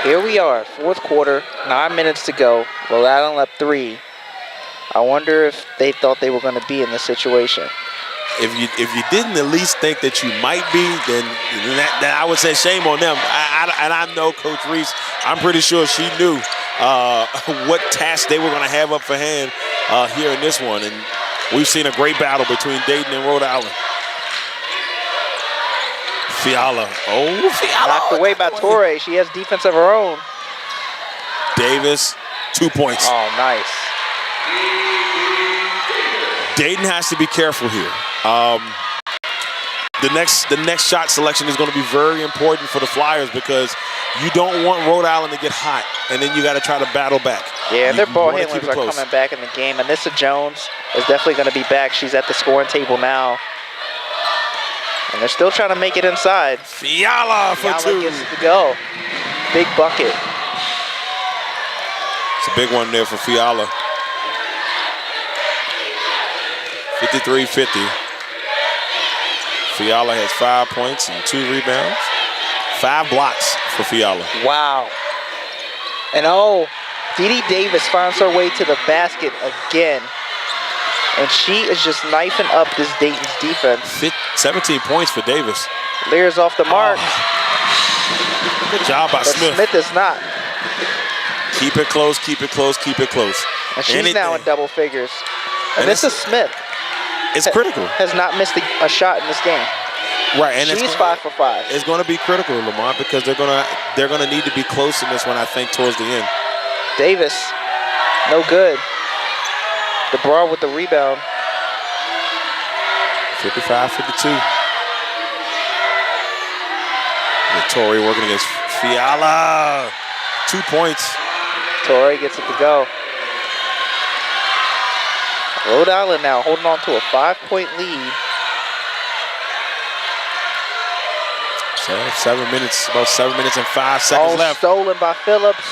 Speaker 2: Here we are, fourth quarter, 9 minutes to go. Rhode Island up 3. I wonder if they thought they were going to be in this situation.
Speaker 1: If you didn't at least think that you might be, then I would say shame on them. And I know Coach Reese, I'm pretty sure she knew what task they were going to have up for hand here in this one. And we've seen a great battle between Dayton and Rhode Island. Fiala. Fiala.
Speaker 2: Knocked away by Torrey. She has defense of her own.
Speaker 1: Davis, 2 points.
Speaker 2: Oh, nice.
Speaker 1: Dayton has to be careful here. The next shot selection is going to be very important for the Flyers because you don't want Rhode Island to get hot, and then you got to try to battle back.
Speaker 2: Yeah, their ball handlers are coming back in the game. Anissa Jones is definitely going to be back. She's at the scoring table now. And they're still trying to make it inside.
Speaker 1: Fiala for 2.
Speaker 2: Gets it to go. Big bucket.
Speaker 1: It's a big one there for Fiala. 53-50. Fiala has 5 points and 2 rebounds. 5 blocks for Fiala.
Speaker 2: Wow. And Dee Davis finds her way to the basket again. And she is just knifing up this Dayton's defense.
Speaker 1: 17 points for Davis.
Speaker 2: Lear's off the mark.
Speaker 1: Good job by Smith.
Speaker 2: Smith is not.
Speaker 1: Keep it close, keep it close, keep it close.
Speaker 2: And she's now in double figures. And this is Smith.
Speaker 1: It's critical.
Speaker 2: Has not missed a shot in this game.
Speaker 1: Right, and
Speaker 2: she's 5 for 5.
Speaker 1: It's going to be critical, Lamont, because they're going to need to be close in this one, I think, towards the end.
Speaker 2: Davis, no good. DeBrar with the rebound.
Speaker 1: 55-52. Torrey working against Fiala. 2 points.
Speaker 2: Torrey gets it to go. Rhode Island now holding on to a 5-point lead.
Speaker 1: So 7 minutes, about 7 minutes and 5 seconds left.
Speaker 2: Stolen by Phillips.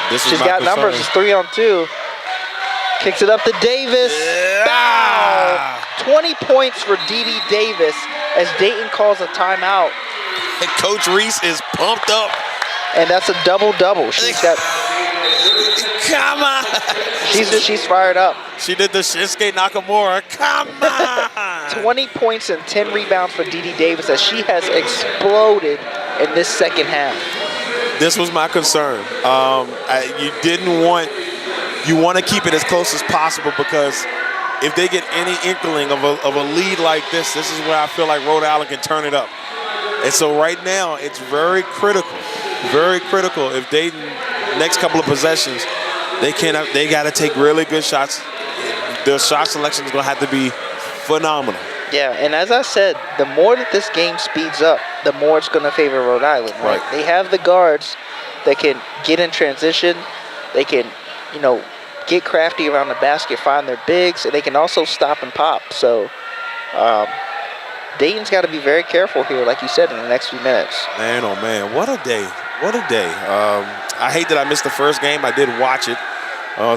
Speaker 2: She's got numbers. It's 3 on 2. Kicks it up to Davis. Foul. 20 points for Dee Davis as Dayton calls a timeout.
Speaker 1: And Coach Reese is pumped up.
Speaker 2: And that's a double-double. She's got.
Speaker 1: Come on.
Speaker 2: She's fired up.
Speaker 1: She did the Shinsuke Nakamura. Come on.
Speaker 2: 20 points and 10 rebounds for Dee Davis as she has exploded in this second half.
Speaker 1: This was my concern. You want to keep it as close as possible because if they get any inkling of a lead like this is where I feel like Rhode Island can turn it up. And so right now, it's very critical if Dayton, next couple of possessions, they got to take really good shots. Their shot selection is going to have to be phenomenal.
Speaker 2: Yeah, and as I said, the more that this game speeds up, the more it's going to favor Rhode Island. Right? They have the guards that can get in transition. They can, get crafty around the basket, find their bigs, and they can also stop and pop. So Dayton's got to be very careful here, like you said, in the next few minutes.
Speaker 1: Man, oh man, what a day. What a day. I hate that I missed the first game. I did watch it.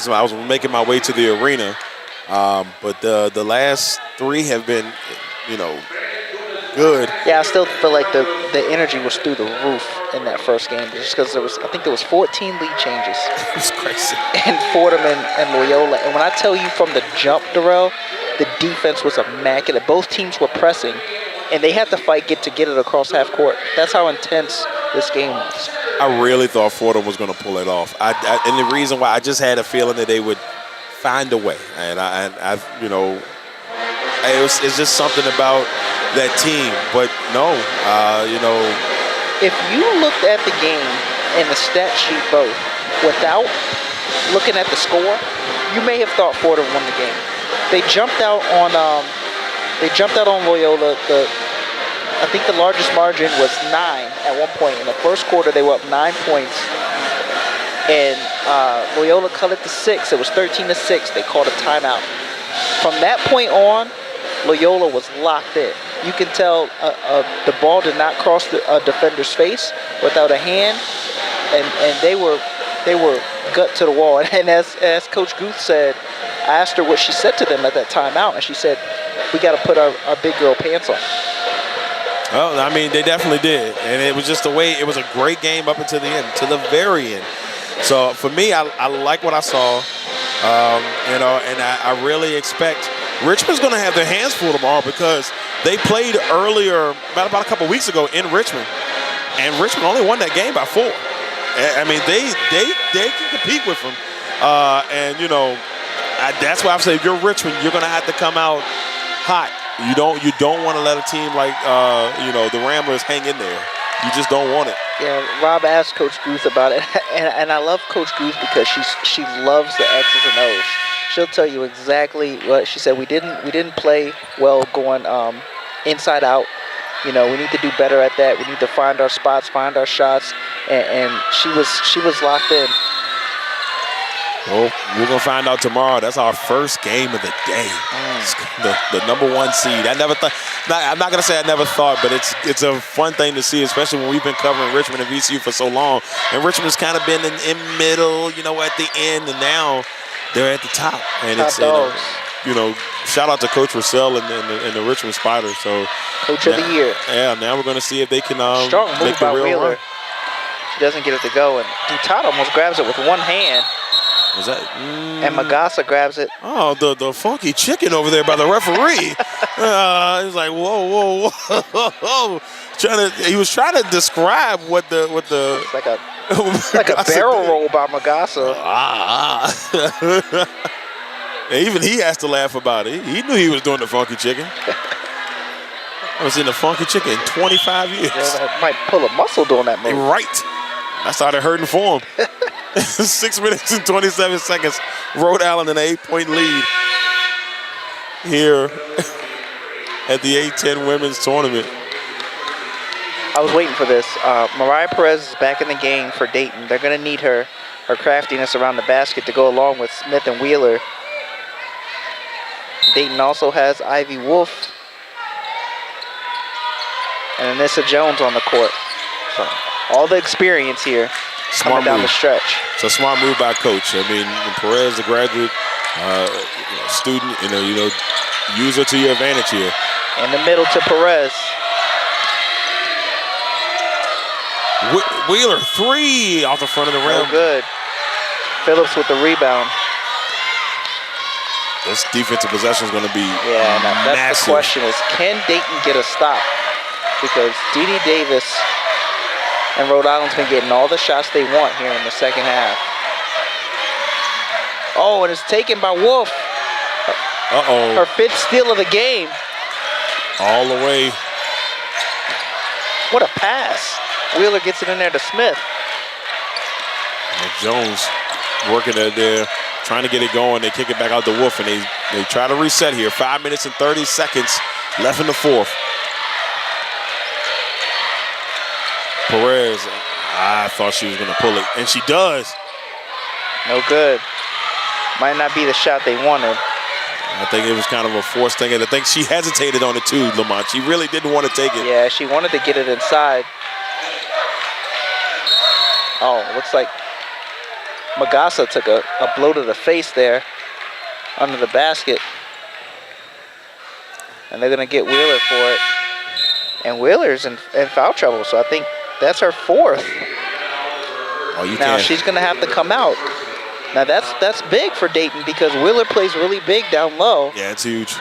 Speaker 1: So I was making my way to the arena. But the last three have been, good.
Speaker 2: Yeah, I still feel like the energy was through the roof in that first game, just because I think there was 14 lead changes.
Speaker 1: It was crazy.
Speaker 2: And Fordham and Loyola. And when I tell you from the jump, Darrell, the defense was immaculate. Both teams were pressing, and they had to fight to get it across half court. That's how intense this game was.
Speaker 1: I really thought Fordham was going to pull it off. And the reason why, I just had a feeling that they would find a way. And it's just something about that team. But no,
Speaker 2: If you looked at the game and the stat sheet both without looking at the score, you may have thought Fordham won the game. They jumped out on Loyola. I think the largest margin was 9 at one point. In the first quarter, they were up 9 points. And Loyola cut it to 6. It was 13-6. They called a timeout. From that point on, Loyola was locked in. You can tell the ball did not cross the defender's face without a hand, and they were gut to the wall. And as Coach Guth said, I asked her what she said to them at that timeout, and she said, "We got to put our big girl pants on."
Speaker 1: Well, I mean, they definitely did, and it was just the way. It was a great game up until the end, to the very end. So for me, I like what I saw, and I really expect Richmond's going to have their hands full tomorrow, because they played earlier, about a couple weeks ago in Richmond, and Richmond only won that game by 4. I mean, they can compete with them, that's why I'm saying, if you're Richmond, you're going to have to come out hot. You don't want to let a team like the Ramblers hang in there. You just don't want it.
Speaker 2: Yeah, Rob asked Coach Guth about it, and I love Coach Guth because she loves the X's and O's. She'll tell you exactly what she said. We didn't play well going inside out. We need to do better at that. We need to find our spots, find our shots, and she was locked in.
Speaker 1: Well, we're going to find out tomorrow. That's our first game of the day. The number 1 seed. I never thought, I'm not going to say I never thought, but it's a fun thing to see, especially when we've been covering Richmond and VCU for so long. And Richmond's kind of been in middle, at the end, and now they're at the top. And it's, shout out to Coach Russell and the Richmond Spiders. So
Speaker 2: Coach of the year.
Speaker 1: Yeah, now we're going to see if they can
Speaker 2: strong move
Speaker 1: make the
Speaker 2: by
Speaker 1: real
Speaker 2: Wheeler.
Speaker 1: run.
Speaker 2: She doesn't get it to go, and Dutat almost grabs it with one hand.
Speaker 1: Was that?
Speaker 2: And Magassa grabs it.
Speaker 1: Oh, the funky chicken over there by the referee. He's like, whoa. He was trying to describe what the.
Speaker 2: It's like a barrel roll by Magassa.
Speaker 1: Even he has to laugh about it. He knew he was doing the funky chicken. I was in the funky chicken in 25 years.
Speaker 2: Yeah, might pull a muscle doing that move.
Speaker 1: Right. I started hurting for him. 6 minutes and 27 seconds. Rhode Island in an 8-point lead here at the A-10 women's tournament.
Speaker 2: I was waiting for this. Mariah Perez is back in the game for Dayton. They're going to need her craftiness around the basket to go along with Smith and Wheeler. Dayton also has Ivy Wolf and Anissa Jones on the court. So all the experience here.
Speaker 1: Smart
Speaker 2: down
Speaker 1: move.
Speaker 2: The stretch.
Speaker 1: It's a smart move by Coach. I mean, Perez, the graduate student, use her to your advantage here.
Speaker 2: In the middle to Perez.
Speaker 1: Wheeler, 3 off the front of the rim.
Speaker 2: Oh, good. Phillips with the rebound.
Speaker 1: This defensive possession is going to be
Speaker 2: that's
Speaker 1: massive.
Speaker 2: The question is, can Dayton get a stop? Because Dee Davis and Rhode Island's been getting all the shots they want here in the second half. Oh, and it's taken by Wolf.
Speaker 1: Uh-oh.
Speaker 2: Her 5th steal of the game.
Speaker 1: All the way.
Speaker 2: What a pass. Wheeler gets it in there to Smith.
Speaker 1: And Jones working it there, trying to get it going. They kick it back out to Wolf, and they try to reset here. 5 minutes and 30 seconds left in the 4th. Perez, I thought she was going to pull it, and she does.
Speaker 2: No good. Might not be the shot they wanted.
Speaker 1: I think it was kind of a forced thing, and I think she hesitated on it too, Lamont. She really didn't want to take it.
Speaker 2: Yeah, she wanted to get it inside. Oh, looks like Magassa took a blow to the face there under the basket. And they're going to get Wheeler for it. And Wheeler's in foul trouble, so I think that's her 4th.
Speaker 1: Oh, you
Speaker 2: Now
Speaker 1: can't.
Speaker 2: she's going to have to come out. Now that's big for Dayton because Wheeler plays really big down low.
Speaker 1: Yeah, it's huge.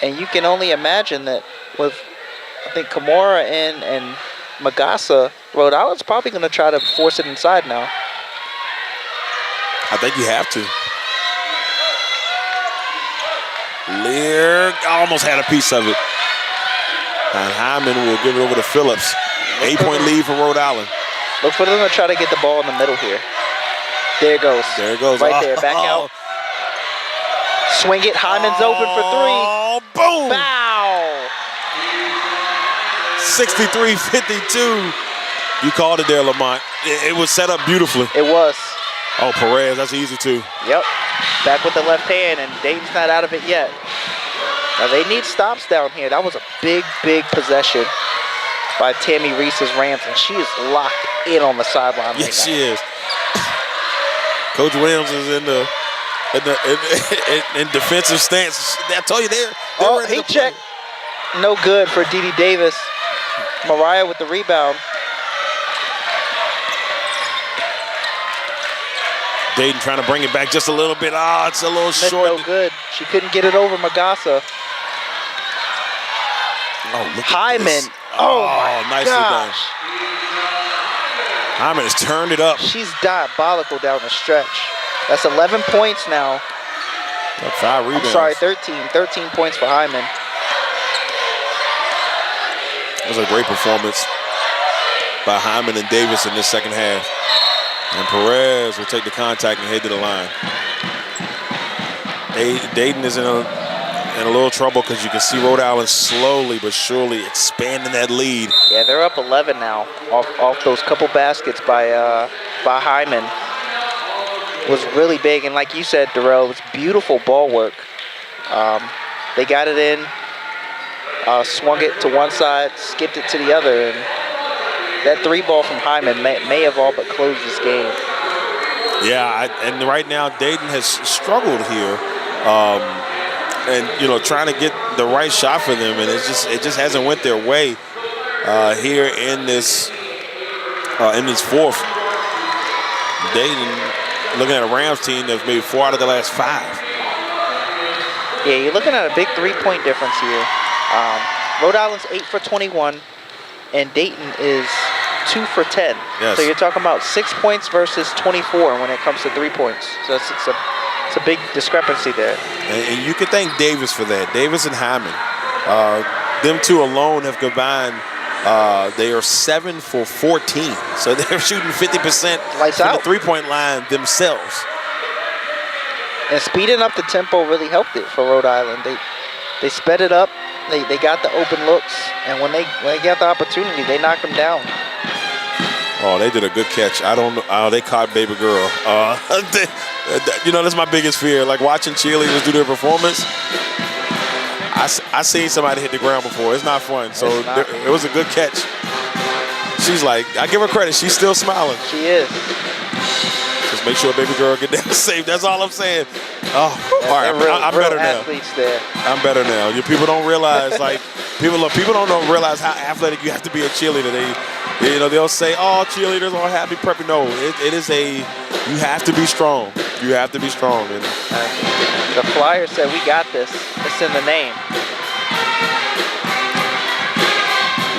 Speaker 2: And you can only imagine that with, I think, Kimura and Magassa, Rhode Island's probably going to try to force it inside now.
Speaker 1: I think you have to. Lear almost had a piece of it. And Hyman will give it over to Phillips. 8-point lead for Rhode Island.
Speaker 2: Look for them to try to get the ball in the middle here. There it goes.
Speaker 1: There it goes.
Speaker 2: Right there, back out. Swing it, Hyman's open for 3.
Speaker 1: Oh, boom!
Speaker 2: Foul!
Speaker 1: 63-52. You called it there, Lamont. It was set up beautifully.
Speaker 2: It was.
Speaker 1: Oh, Perez, that's easy too.
Speaker 2: Yep. Back with the left hand, and Dayton's not out of it yet. Now they need stops down here. That was a big, big possession by Tammy Reese's Rams, and she is locked in on the sideline.
Speaker 1: Yes, she is. Coach Williams is in defensive stance. I told you they're
Speaker 2: Oh,
Speaker 1: ready
Speaker 2: he
Speaker 1: to play.
Speaker 2: checked. No good for Dede Davis. Mariah with the rebound.
Speaker 1: Dayton trying to bring it back just a little bit. Ah, it's a little
Speaker 2: Smith
Speaker 1: short.
Speaker 2: no good. She couldn't get it over Magassa.
Speaker 1: Oh, look at
Speaker 2: Hyman.
Speaker 1: this.
Speaker 2: Oh, my
Speaker 1: nicely done.
Speaker 2: gosh.
Speaker 1: Hyman has turned it up.
Speaker 2: She's diabolical down the stretch. That's 11 points now.
Speaker 1: 5 rebounds.
Speaker 2: I'm sorry, 13. 13 points for Hyman.
Speaker 1: It was a great performance by Hyman and Davis in this second half. And Perez will take the contact and head to the line. Dayton is in a little trouble because you can see Rhode Island slowly but surely expanding that lead.
Speaker 2: Yeah, they're up 11 now off those couple baskets by Hyman. Was really big, and like you said, Darrell, it was beautiful ball work. They got it in, swung it to one side, skipped it to the other, and that 3 ball from Hyman may have all but closed this game.
Speaker 1: Yeah, and right now Dayton has struggled here, and trying to get the right shot for them, and it just hasn't went their way here in this 4th. Dayton, looking at a Rams team that's made 4 out of the last 5.
Speaker 2: Yeah, you're looking at a big 3-point difference here. Rhode Island's 8 for 21, and Dayton is 2 for 10.
Speaker 1: Yes.
Speaker 2: So you're talking about 6 points versus 24 when it comes to 3 points. So it's a big discrepancy there.
Speaker 1: And you can thank Davis for that. Davis and Hyman, them two alone have combined. They are 7 for 14, so they're shooting 50%
Speaker 2: Lights
Speaker 1: from
Speaker 2: out.
Speaker 1: the 3-point line themselves.
Speaker 2: And speeding up the tempo really helped it for Rhode Island. They sped it up. They got the open looks, and when they got the opportunity, they knocked them down.
Speaker 1: Oh, they did a good catch. I don't know. Oh, they caught baby girl. That's my biggest fear. Like watching cheerleaders do their performance. I seen somebody hit the ground before. It's not fun. So it was a good catch. She's like, I give her credit. She's still smiling.
Speaker 2: She is.
Speaker 1: Just make sure baby girl get down safe. That's all I'm saying. Oh, all right. I'm better now.
Speaker 2: There.
Speaker 1: I'm better now. People don't realize, people don't realize how athletic you have to be a cheerleader. They'll say, oh, cheerleaders are happy prepping. No, it is you have to be strong. You have to be strong. And
Speaker 2: the Flyers said, we got this. It's in the name.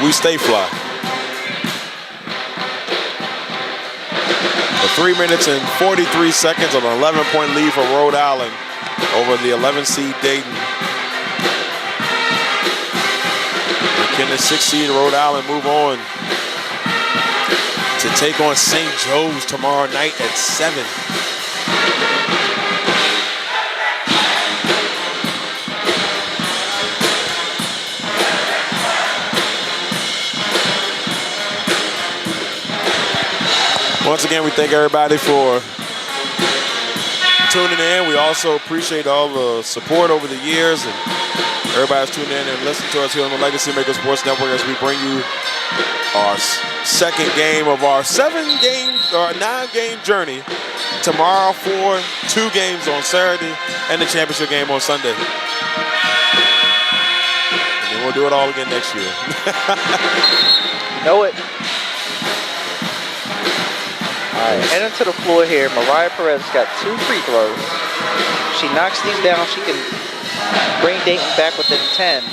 Speaker 1: we stay fly. 3 minutes and 43 seconds on an 11-point lead for Rhode Island. over the 11 seed Dayton. Can the 6 seed Rhode Island move on to take on St. Joe's tomorrow night at 7? Once again, we thank everybody for tuning in. We also appreciate all the support over the years, and everybody's tuning in and listening to us here on the LegacyMaker Sports Network as we bring you our second game of our 9-game journey tomorrow for 2 games on Saturday and the championship game on Sunday. And then we'll do it all again next year.
Speaker 2: You know it. All right, heading to the floor here. Mariah Perez got 2 free throws. She knocks these down. She can bring Dayton back within 10.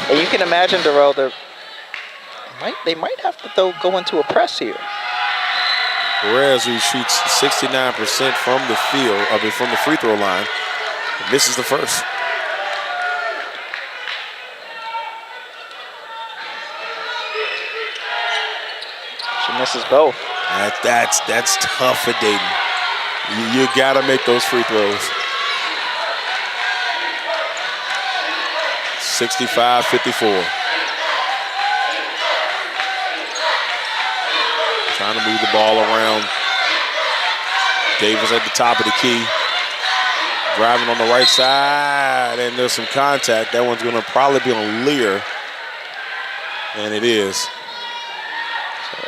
Speaker 2: And you can imagine, Darrell, they might have to go into a press here.
Speaker 1: Perez, who shoots 69% from the field, from the free throw line, misses the first.
Speaker 2: She misses both.
Speaker 1: That's tough for Dayton. You gotta make those free throws. 65-54. Trying to move the ball around. Davis at the top of the key. Driving on the right side, and there's some contact. That one's gonna probably be on Lear. And it is.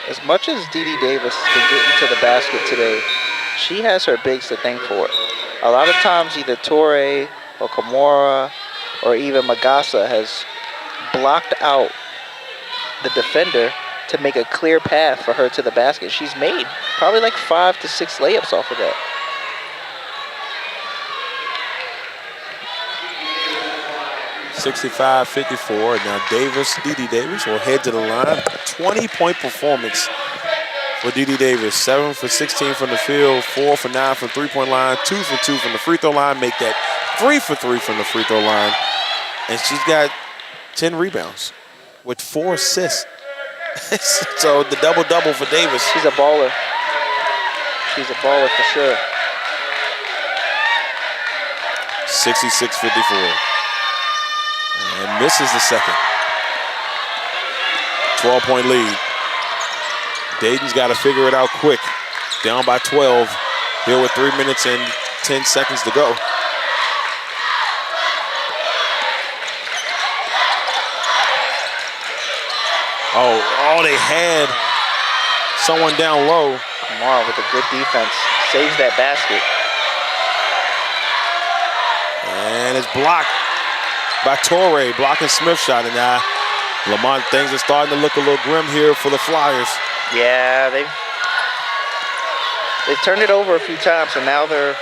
Speaker 2: As much as Dee Davis has been getting to the basket today, she has her bigs to thank for it. A lot of times either Torrey or Kimura or even Magassa has blocked out the defender to make a clear path for her to the basket. She's made probably like 5 to 6 layups off of that.
Speaker 1: (65-54). Now Dee Davis will head to the line. 20-point performance for Dee Davis. 7 for 16 from the field, 4 for 9 from three-point line, 2 for 2 from the free throw line. Make that 3 for 3 from the free throw line. And she's got 10 rebounds with 4 assists. So the double-double for Davis.
Speaker 2: She's a baller. She's a baller for sure.
Speaker 1: 66-54. And misses the second. 12-point lead. Dayton's got to figure it out quick. Down by 12. Here with 3 minutes and 10 seconds to go. Oh, they had someone down low.
Speaker 2: Kamara with a good defense. Saves that basket.
Speaker 1: And it's blocked by Torrey, blocking Smith's shot. And now Lamonte, things are starting to look a little grim here for the Flyers.
Speaker 2: Yeah, they've turned it over a few times, and now they're,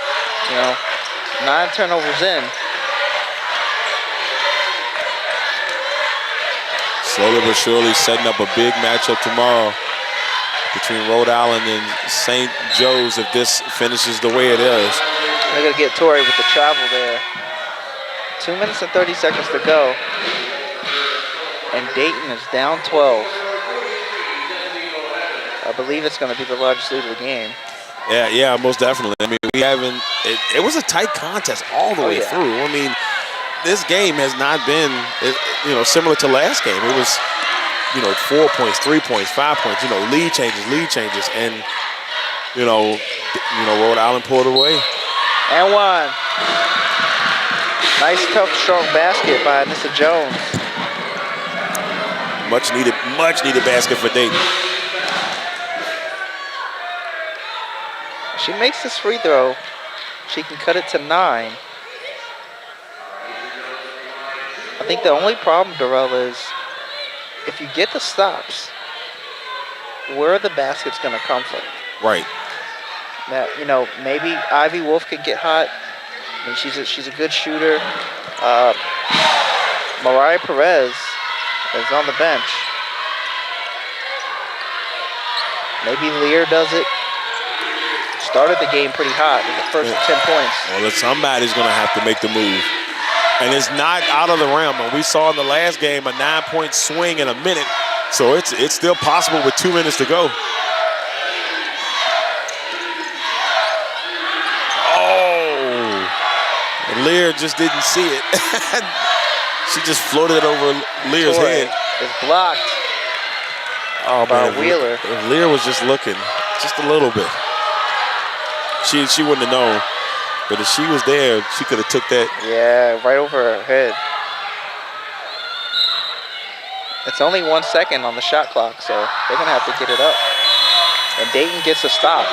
Speaker 2: 9 turnovers in.
Speaker 1: Slowly but surely setting up a big matchup tomorrow between Rhode Island and St. Joe's if this finishes the way it is.
Speaker 2: They're going to get Torrey with the travel there. 2 minutes and 30 seconds to go. And Dayton is down 12. I believe it's going to be the largest lead of the game.
Speaker 1: Yeah, most definitely. I mean, it was a tight contest all the way through. I mean, this game has not been, similar to last game. It was, 4 points, 3 points, 5 points, lead changes. And, Rhode Island pulled away.
Speaker 2: And one. Nice, tough, strong basket by Anissa Jones.
Speaker 1: Much needed basket for Dayton.
Speaker 2: She makes this free throw. She can cut it to 9. I think the only problem, Darrell, is if you get the stops, where are the baskets going to come from?
Speaker 1: Right.
Speaker 2: Now, maybe Ivy Wolf can get hot. I mean, she's a good shooter. Mariah Perez is on the bench. Maybe Lear does it. started the game pretty hot in the first 10 points.
Speaker 1: Well, somebody's going to have to make the move. And it's not out of the realm. And we saw in the last game a 9-point swing in a minute. So it's still possible with 2 minutes to go. Oh, Lear just didn't see it. She just floated it over Lear's head.
Speaker 2: It's blocked.
Speaker 1: Oh,
Speaker 2: by
Speaker 1: man,
Speaker 2: Wheeler.
Speaker 1: If Lear was just looking, just a little bit, she wouldn't have known. But if she was there, she could have took that.
Speaker 2: Yeah, right over her head. It's only 1 second on the shot clock, so they're going to have to get it up. And Dayton gets a stop.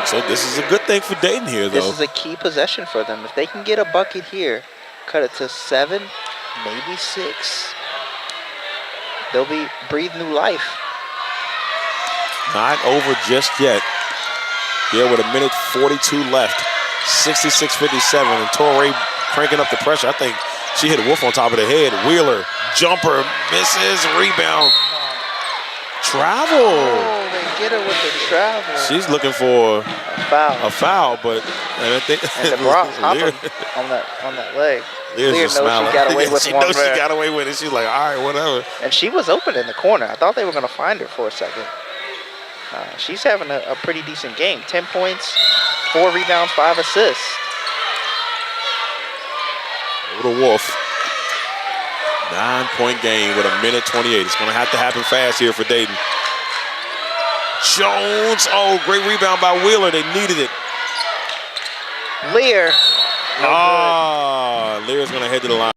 Speaker 1: So this is a good thing for Dayton here, though.
Speaker 2: This is a key possession for them. If they can get a bucket here, cut it to 7, maybe 6, they'll breathe new life.
Speaker 1: Not over just yet. Here with 1:42 left. 66-57, and Torrey cranking up the pressure. I think she hit Wolf on top of the head. Wheeler, jumper, misses, rebound. Travel.
Speaker 2: Oh, they get her with the travel.
Speaker 1: She's looking for
Speaker 2: a
Speaker 1: foul, but I think
Speaker 2: and the Brock hopping on that leg.
Speaker 1: Lear knows
Speaker 2: she got away with
Speaker 1: she
Speaker 2: one.
Speaker 1: knows she got away with it. She's like, all right, whatever.
Speaker 2: And she was open in the corner. I thought they were going to find her for a second. She's having a pretty decent game. 10 points, 4 rebounds, 5 assists.
Speaker 1: Over to Wolf. 9-point game with 1:28. It's going to have to happen fast here for Dayton. Jones, oh, great rebound by Wheeler. They needed it.
Speaker 2: Lear.
Speaker 1: Lear's going to head to the line.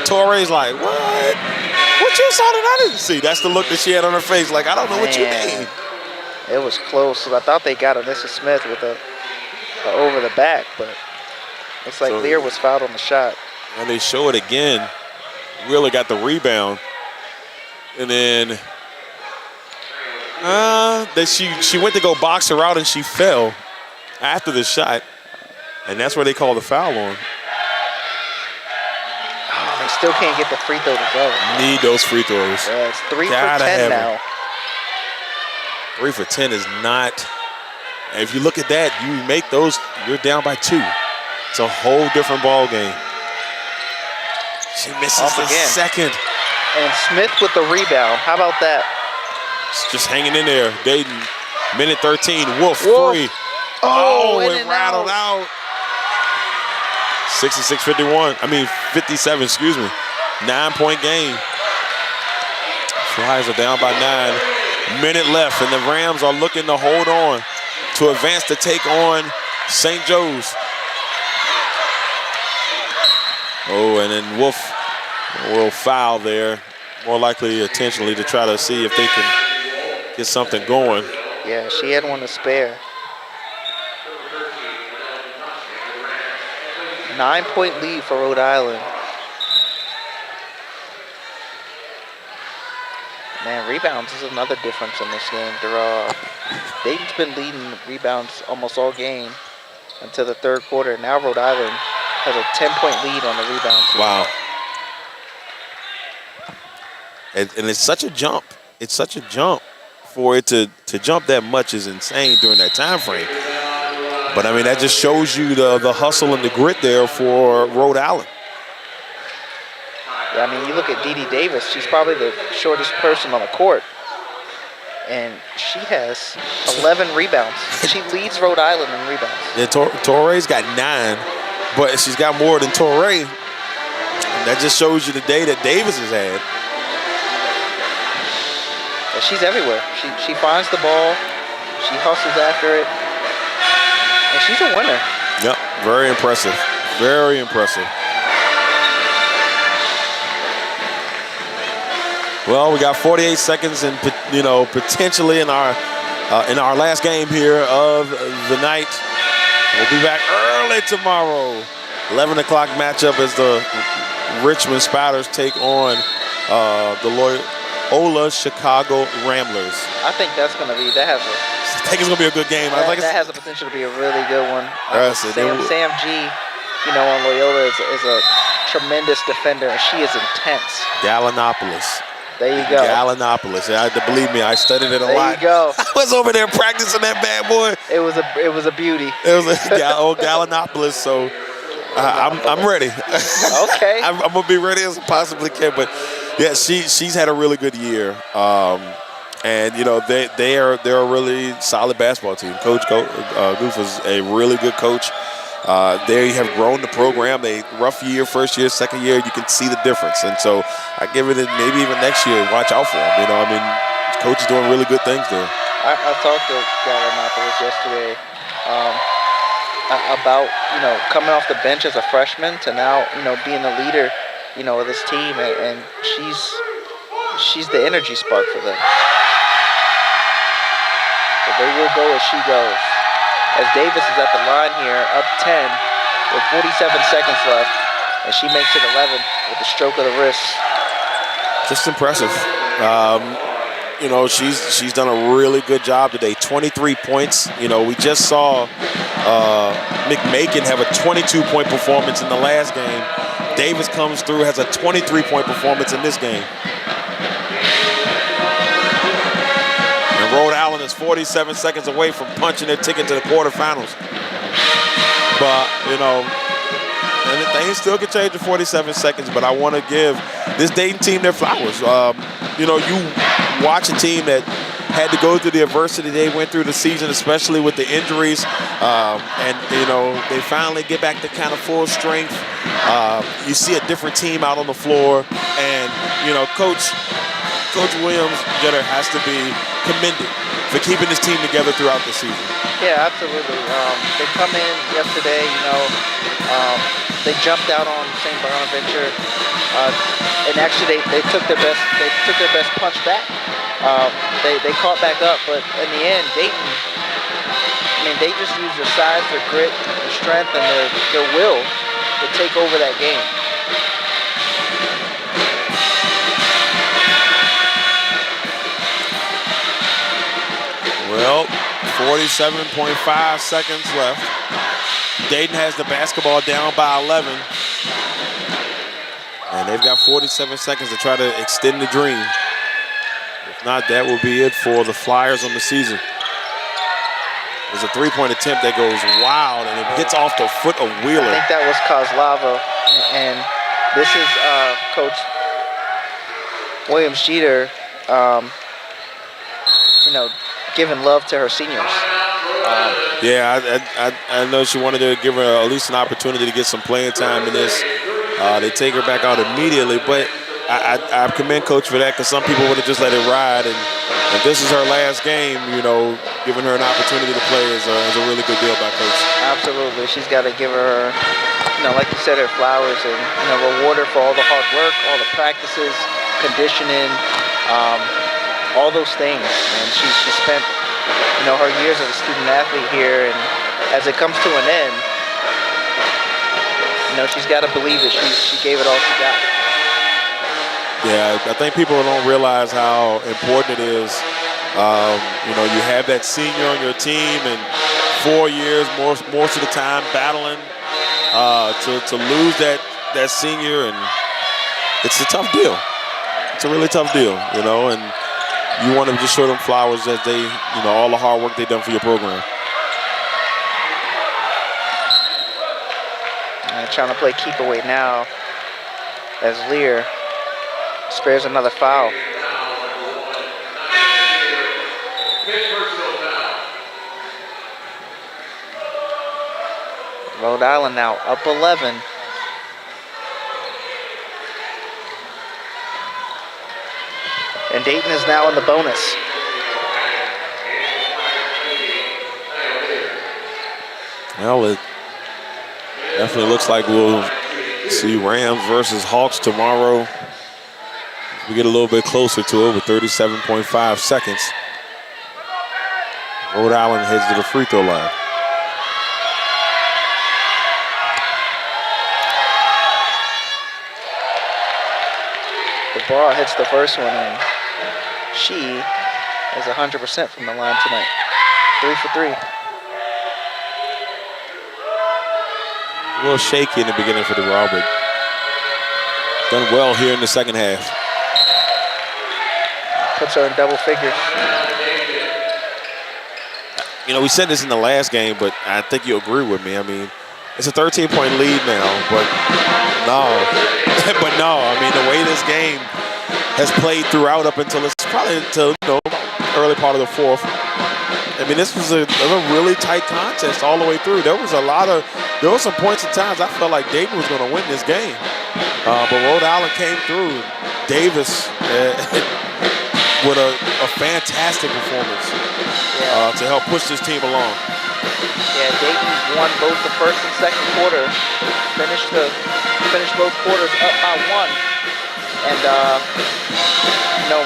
Speaker 1: Torrey's like, what? What you saw that I didn't see? That's the look that she had on her face, like, I don't know what you mean.
Speaker 2: It was close. I thought they got Anissa Smith with a over the back, but looks like Lear was fouled on the shot.
Speaker 1: And they show it again. Wheeler got the rebound. And then she went to go box her out and she fell after the shot. And that's where they call the foul on.
Speaker 2: Oh, they still can't get the free throw to go.
Speaker 1: Need those free throws.
Speaker 2: Yeah, it's 3 for 10 now.
Speaker 1: 3 for 10 is not. And if you look at that, you make those, you're down by 2. It's a whole different ball game. She misses the second.
Speaker 2: And Smith with the rebound. How about that?
Speaker 1: It's just hanging in there. Dayton, 1:13. Wolf. Free. Oh, it rattled out. 57, excuse me. 9-point game. Flyers are down by 9. Minute left, and the Rams are looking to hold on to advance to take on St. Joe's. Oh, and then Wolf will foul there, more likely intentionally to try to see if they can get something going.
Speaker 2: Yeah, she had one to spare. 9-point lead for Rhode Island. Man, rebounds is another difference in this game. Dayton's been leading rebounds almost all game until the third quarter. Now Rhode Island has a 10-point lead on the rebounds.
Speaker 1: Wow. And it's such a jump. It's such a jump. For it to jump that much is insane during that time frame. But, I mean, that just shows you the hustle and the grit there for Rhode Island.
Speaker 2: Yeah, I mean, you look at Dee Davis. She's probably the shortest person on the court. And she has 11 rebounds. She leads Rhode Island in rebounds.
Speaker 1: Yeah, Torrey's got 9, but she's got more than Torrey. And that just shows you the day that Davis has had.
Speaker 2: Yeah, she's everywhere. She finds the ball. She hustles after it. And she's a winner.
Speaker 1: Yep, very impressive. Very impressive. Well, we got 48 seconds and, you know, potentially in our last game here of the night. We'll be back early tomorrow. 11 o'clock matchup as the Richmond Spiders take on the Loyola Chicago Ramblers.
Speaker 2: I think that's going to be,
Speaker 1: I think it's going to be a good game.
Speaker 2: That has the potential to be a really good one. Sam G, you know, on Loyola is a tremendous defender, and she is intense.
Speaker 1: Gallinopolis.
Speaker 2: There you go.
Speaker 1: Gallinopolis. Yeah, believe me, I studied it a lot.
Speaker 2: There you go.
Speaker 1: I was over there practicing that bad boy.
Speaker 2: It was a beauty.
Speaker 1: It was old Gallinopolis, so I'm ready.
Speaker 2: Okay.
Speaker 1: I'm gonna be ready as I possibly can. But yeah, she's had a really good year, and you know they're a really solid basketball team. Coach Goof is a really good coach. They have grown the program. They rough year, first year, second year. You can see the difference, and so I give it maybe even next year. Watch out for them. You know, I mean, coach is doing really good things there.
Speaker 2: I talked to Gallinopolis yesterday about coming off the bench as a freshman to now being the leader of this team, and she's the energy spark for them. So they will go as she goes. As Davis is at the line here, up 10 with 47 seconds left, and she makes it 11 with the stroke of the wrist.
Speaker 1: Just impressive. You know, she's done a really good job today. 23 points. You know, we just saw McMakin have a 22-point performance in the last game. Davis comes through, has a 23-point performance in this game. And Rhode Island is 47 seconds away from punching their ticket to the quarterfinals. But, you know, and things still can change in 47 seconds, but I want to give this Dayton team their flowers. You know, you watch a team that had to go through the adversity they went through the season, especially with the injuries, and, you know, they finally get back to kind of full strength. You see a different team out on the floor, and, you know, Coach Williams-Jeter has to be commended for keeping this team together throughout the season.
Speaker 2: Yeah, absolutely. They come in yesterday, they jumped out on St. Bonaventure, and actually they took their best punch back. They caught back up, but in the end, Dayton, they just used their size, their grit, their strength, and their will to take over that game.
Speaker 1: Well, 47.5 seconds left. Dayton has the basketball down by 11. And they've got 47 seconds to try to extend the dream. If not, that will be it for the Flyers on the season. There's a three-point attempt that goes wild, and it hits off the foot of Wheeler.
Speaker 2: I think that was Kozlava, and this is Coach Williams-Jeter, giving love to her seniors.
Speaker 1: Yeah, I know she wanted to give her at least an opportunity to get some playing time in this. They take her back out immediately, but I commend Coach for that, because some people would have just let it ride. And if this is her last game, giving her an opportunity to play is a really good deal by Coach.
Speaker 2: Absolutely. She's got to give her, like you said, her flowers and, reward her for all the hard work, all the practices, conditioning, all those things. And she spent, her years as a student athlete here, and as it comes to an end, she's got to believe that she gave it all she got.
Speaker 1: Yeah, I think people don't realize how important it is. You have that senior on your team, and 4 years, most of the time, battling to lose that senior, and it's a tough deal. It's a really tough deal, and you want to just show them flowers as they, all the hard work they've done for your program.
Speaker 2: And trying to play keep away now as Lear spares another foul. Rhode Island now up 11. And Dayton is now in the bonus.
Speaker 1: Well, it definitely looks like we'll see Rams versus Hawks tomorrow. We get a little bit closer to it with 37.5 seconds. Rhode Island heads to the free throw line.
Speaker 2: The ball hits the first one, and she is 100% from the line tonight. 3 for 3.
Speaker 1: A little shaky in the beginning for Darrell, but done well here in the second half.
Speaker 2: Puts her in double figures.
Speaker 1: You know, we said this in the last game, but I think you agree with me. I mean, it's a 13-point lead now, but no. But no, I mean, the way this game has played throughout up until it's probably until, early part of the fourth. I mean, this was a really tight contest all the way through. There were some points and times I felt like Dayton was going to win this game. But Rhode Island came through. Davis with a fantastic performance to help push this team along.
Speaker 2: Yeah, Dayton won both the first and second quarter. Finished both quarters up by 1. And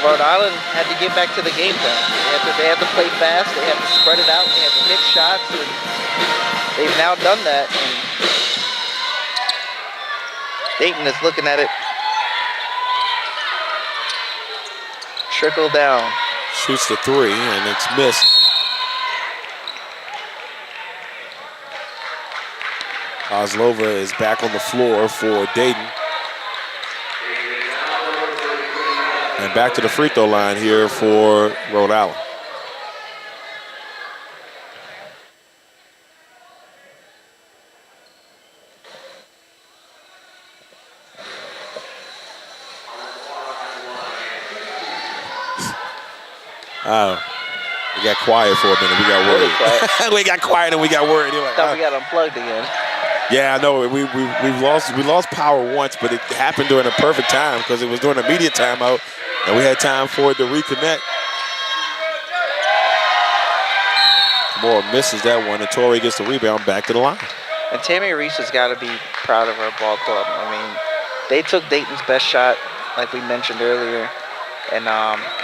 Speaker 2: Rhode Island had to get back to the game plan. They had to play fast. They had to spread it out. They had to hit shots, and they've now done that. And Dayton is looking at it trickle down.
Speaker 1: Shoots the 3, and it's missed. Kozlova is back on the floor for Dayton. And back to the free throw line here for Rhode Island. We got quiet for a minute. We got worried. We got quiet and we got worried. Like,
Speaker 2: thought we got unplugged again.
Speaker 1: Yeah, I know. We lost power once, but it happened during a perfect time because it was during a immediate timeout, and we had time for it to reconnect. Moore misses that one, and Torrey gets the rebound back to the line.
Speaker 2: And Tammy Reese has got to be proud of her ball club. I mean, they took Dayton's best shot, like we mentioned earlier, and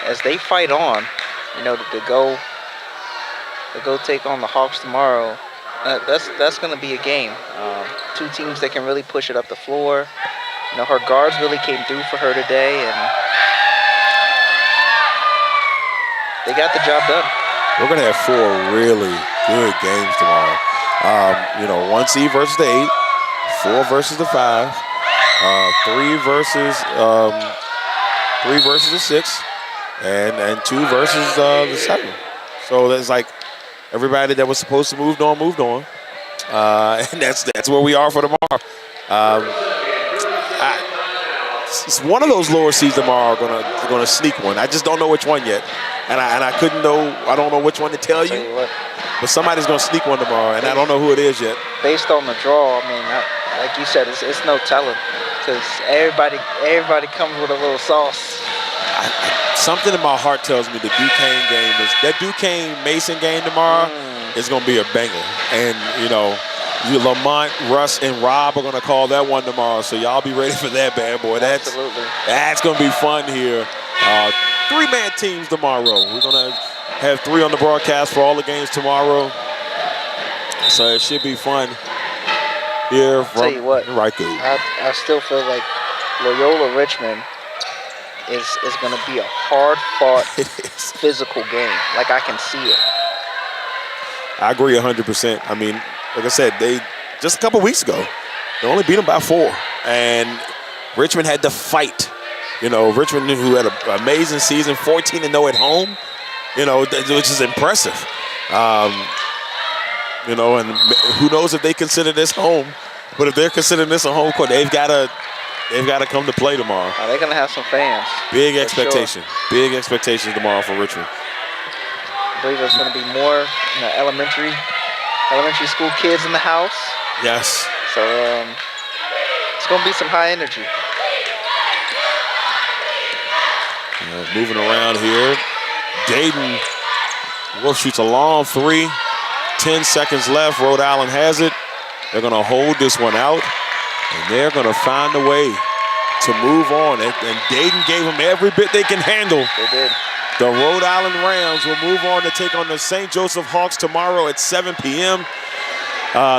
Speaker 2: as they fight on, to go take on the Hawks tomorrow. That's going to be a game. Two teams that can really push it up the floor. Her guards really came through for her today, and they got the job done.
Speaker 1: We're going to have 4 really good games tomorrow. 1 seed versus the 8, 4 versus the 5, 3 versus the 6, and 2 versus the 7. So that's like everybody that was supposed to move on. And that's where we are for tomorrow. It's one of those lower seeds tomorrow are gonna sneak one. I just don't know which one yet, and I couldn't know. I don't know which one to tell you. But somebody's gonna sneak one tomorrow, and I don't know who it is yet.
Speaker 2: Based on the draw, I mean, like you said, it's no telling, because everybody comes with a little sauce.
Speaker 1: Something in my heart tells me the Duquesne game that Duquesne-Mason game tomorrow is going to be a banger. And, Lamont, Russ, and Rob are going to call that one tomorrow. So y'all be ready for that bad boy.
Speaker 2: Absolutely.
Speaker 1: That's going to be fun here. 3-man teams tomorrow. We're going to have 3 on the broadcast for all the games tomorrow. So it should be fun here from
Speaker 2: Tell you what,
Speaker 1: Rikers.
Speaker 2: I still feel like Loyola Richmond is going to be a hard-fought, physical game. Like, I can see it.
Speaker 1: I agree 100%. I mean, like I said, they just a couple weeks ago, they only beat them by 4. And Richmond had to fight. Richmond, who had an amazing season, 14-0 at home, which is impressive. And who knows if they consider this home. But if they're considering this a home court, they've got to come to play tomorrow.
Speaker 2: They're going to have some fans.
Speaker 1: Big expectation. Sure. Big expectations tomorrow for Richmond.
Speaker 2: I believe there's going to be more elementary school kids in the house.
Speaker 1: Yes.
Speaker 2: So it's going to be some high energy.
Speaker 1: Moving around here. Dayton shoots a long 3. 10 seconds left. Rhode Island has it. They're going to hold this one out. And they're going to find a way to move on. And Dayton gave them every bit they can handle.
Speaker 2: They did.
Speaker 1: The Rhode Island Rams will move on to take on the St. Joseph Hawks tomorrow at 7 p.m.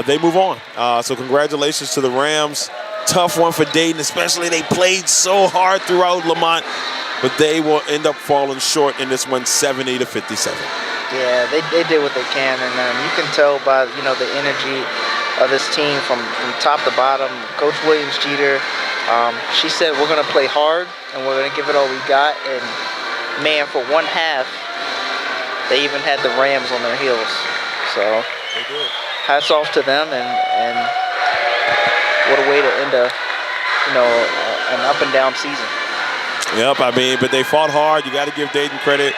Speaker 1: They move on. So congratulations to the Rams. Tough one for Dayton, especially they played so hard throughout Lamont. But they will end up falling short in this one, 70-57.
Speaker 2: Yeah, they did what they can. And you can tell by, the energy of this team from top to bottom. Coach Williams-Jeter, she said we're going to play hard and we're going to give it all we got. And man for one half. They even had the Rams on their heels. So
Speaker 1: They did.
Speaker 2: hats off to them, and what a way to end an up and down season.
Speaker 1: Yep, I mean, but they fought hard. You got to give Dayton credit.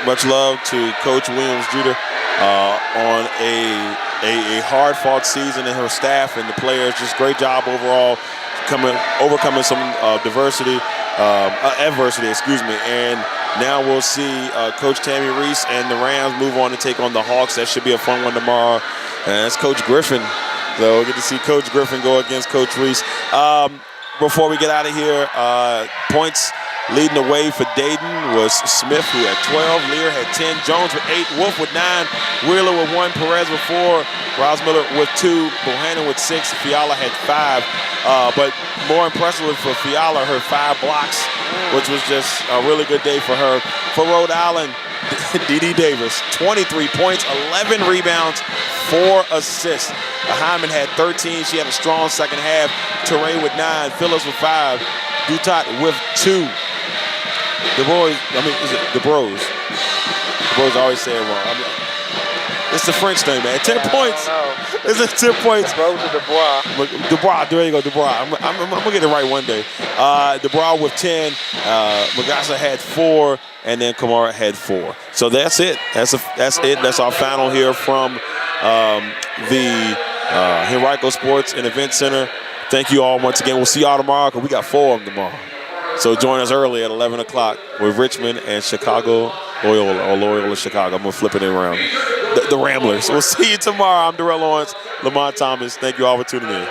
Speaker 1: Much love to Coach Williams Jr. On a hard-fought season, and her staff and the players. Just great job overall, overcoming some adversity, excuse me. And now we'll see Coach Tammy Reese and the Rams move on to take on the Hawks. That should be a fun one tomorrow. And that's Coach Griffin. So we'll get to see Coach Griffin go against Coach Reese. Before we get out of here, points leading the way for Dayton was Smith, who had 12, Lear had 10, Jones with 8, Wolf with 9, Wheeler with 1, Perez with 4, Rosmiller with 2, Bohannon with 6, Fiala had 5. But more impressive for Fiala, her 5 blocks, which was just a really good day for her. For Rhode Island, D.D. Davis, 23 points, 11 rebounds, 4 assists. Hyman had 13. She had a strong second half. Teray with 9. Phillips with 5. Dutot with 2. The boys, is it the bros? The bros always say it wrong. It's the French thing, man. 10 points. It's a 10 points.
Speaker 2: The bros are Dubois.
Speaker 1: Dubois, there you go, Dubois. I'm going to get it right one day. Dubois with 10. Magassa had 4. And then Kamara had 4. So that's it. That's it. That's our final here from the Henrico Sports and Event Center. Thank you all once again. We'll see y'all tomorrow because we got 4 of them tomorrow. So join us early at 11 o'clock with Richmond and Chicago Loyola Chicago. I'm going to flip it around. The Ramblers. We'll see you tomorrow. I'm Darrell Owens, Lamont Thomas. Thank you all for tuning in.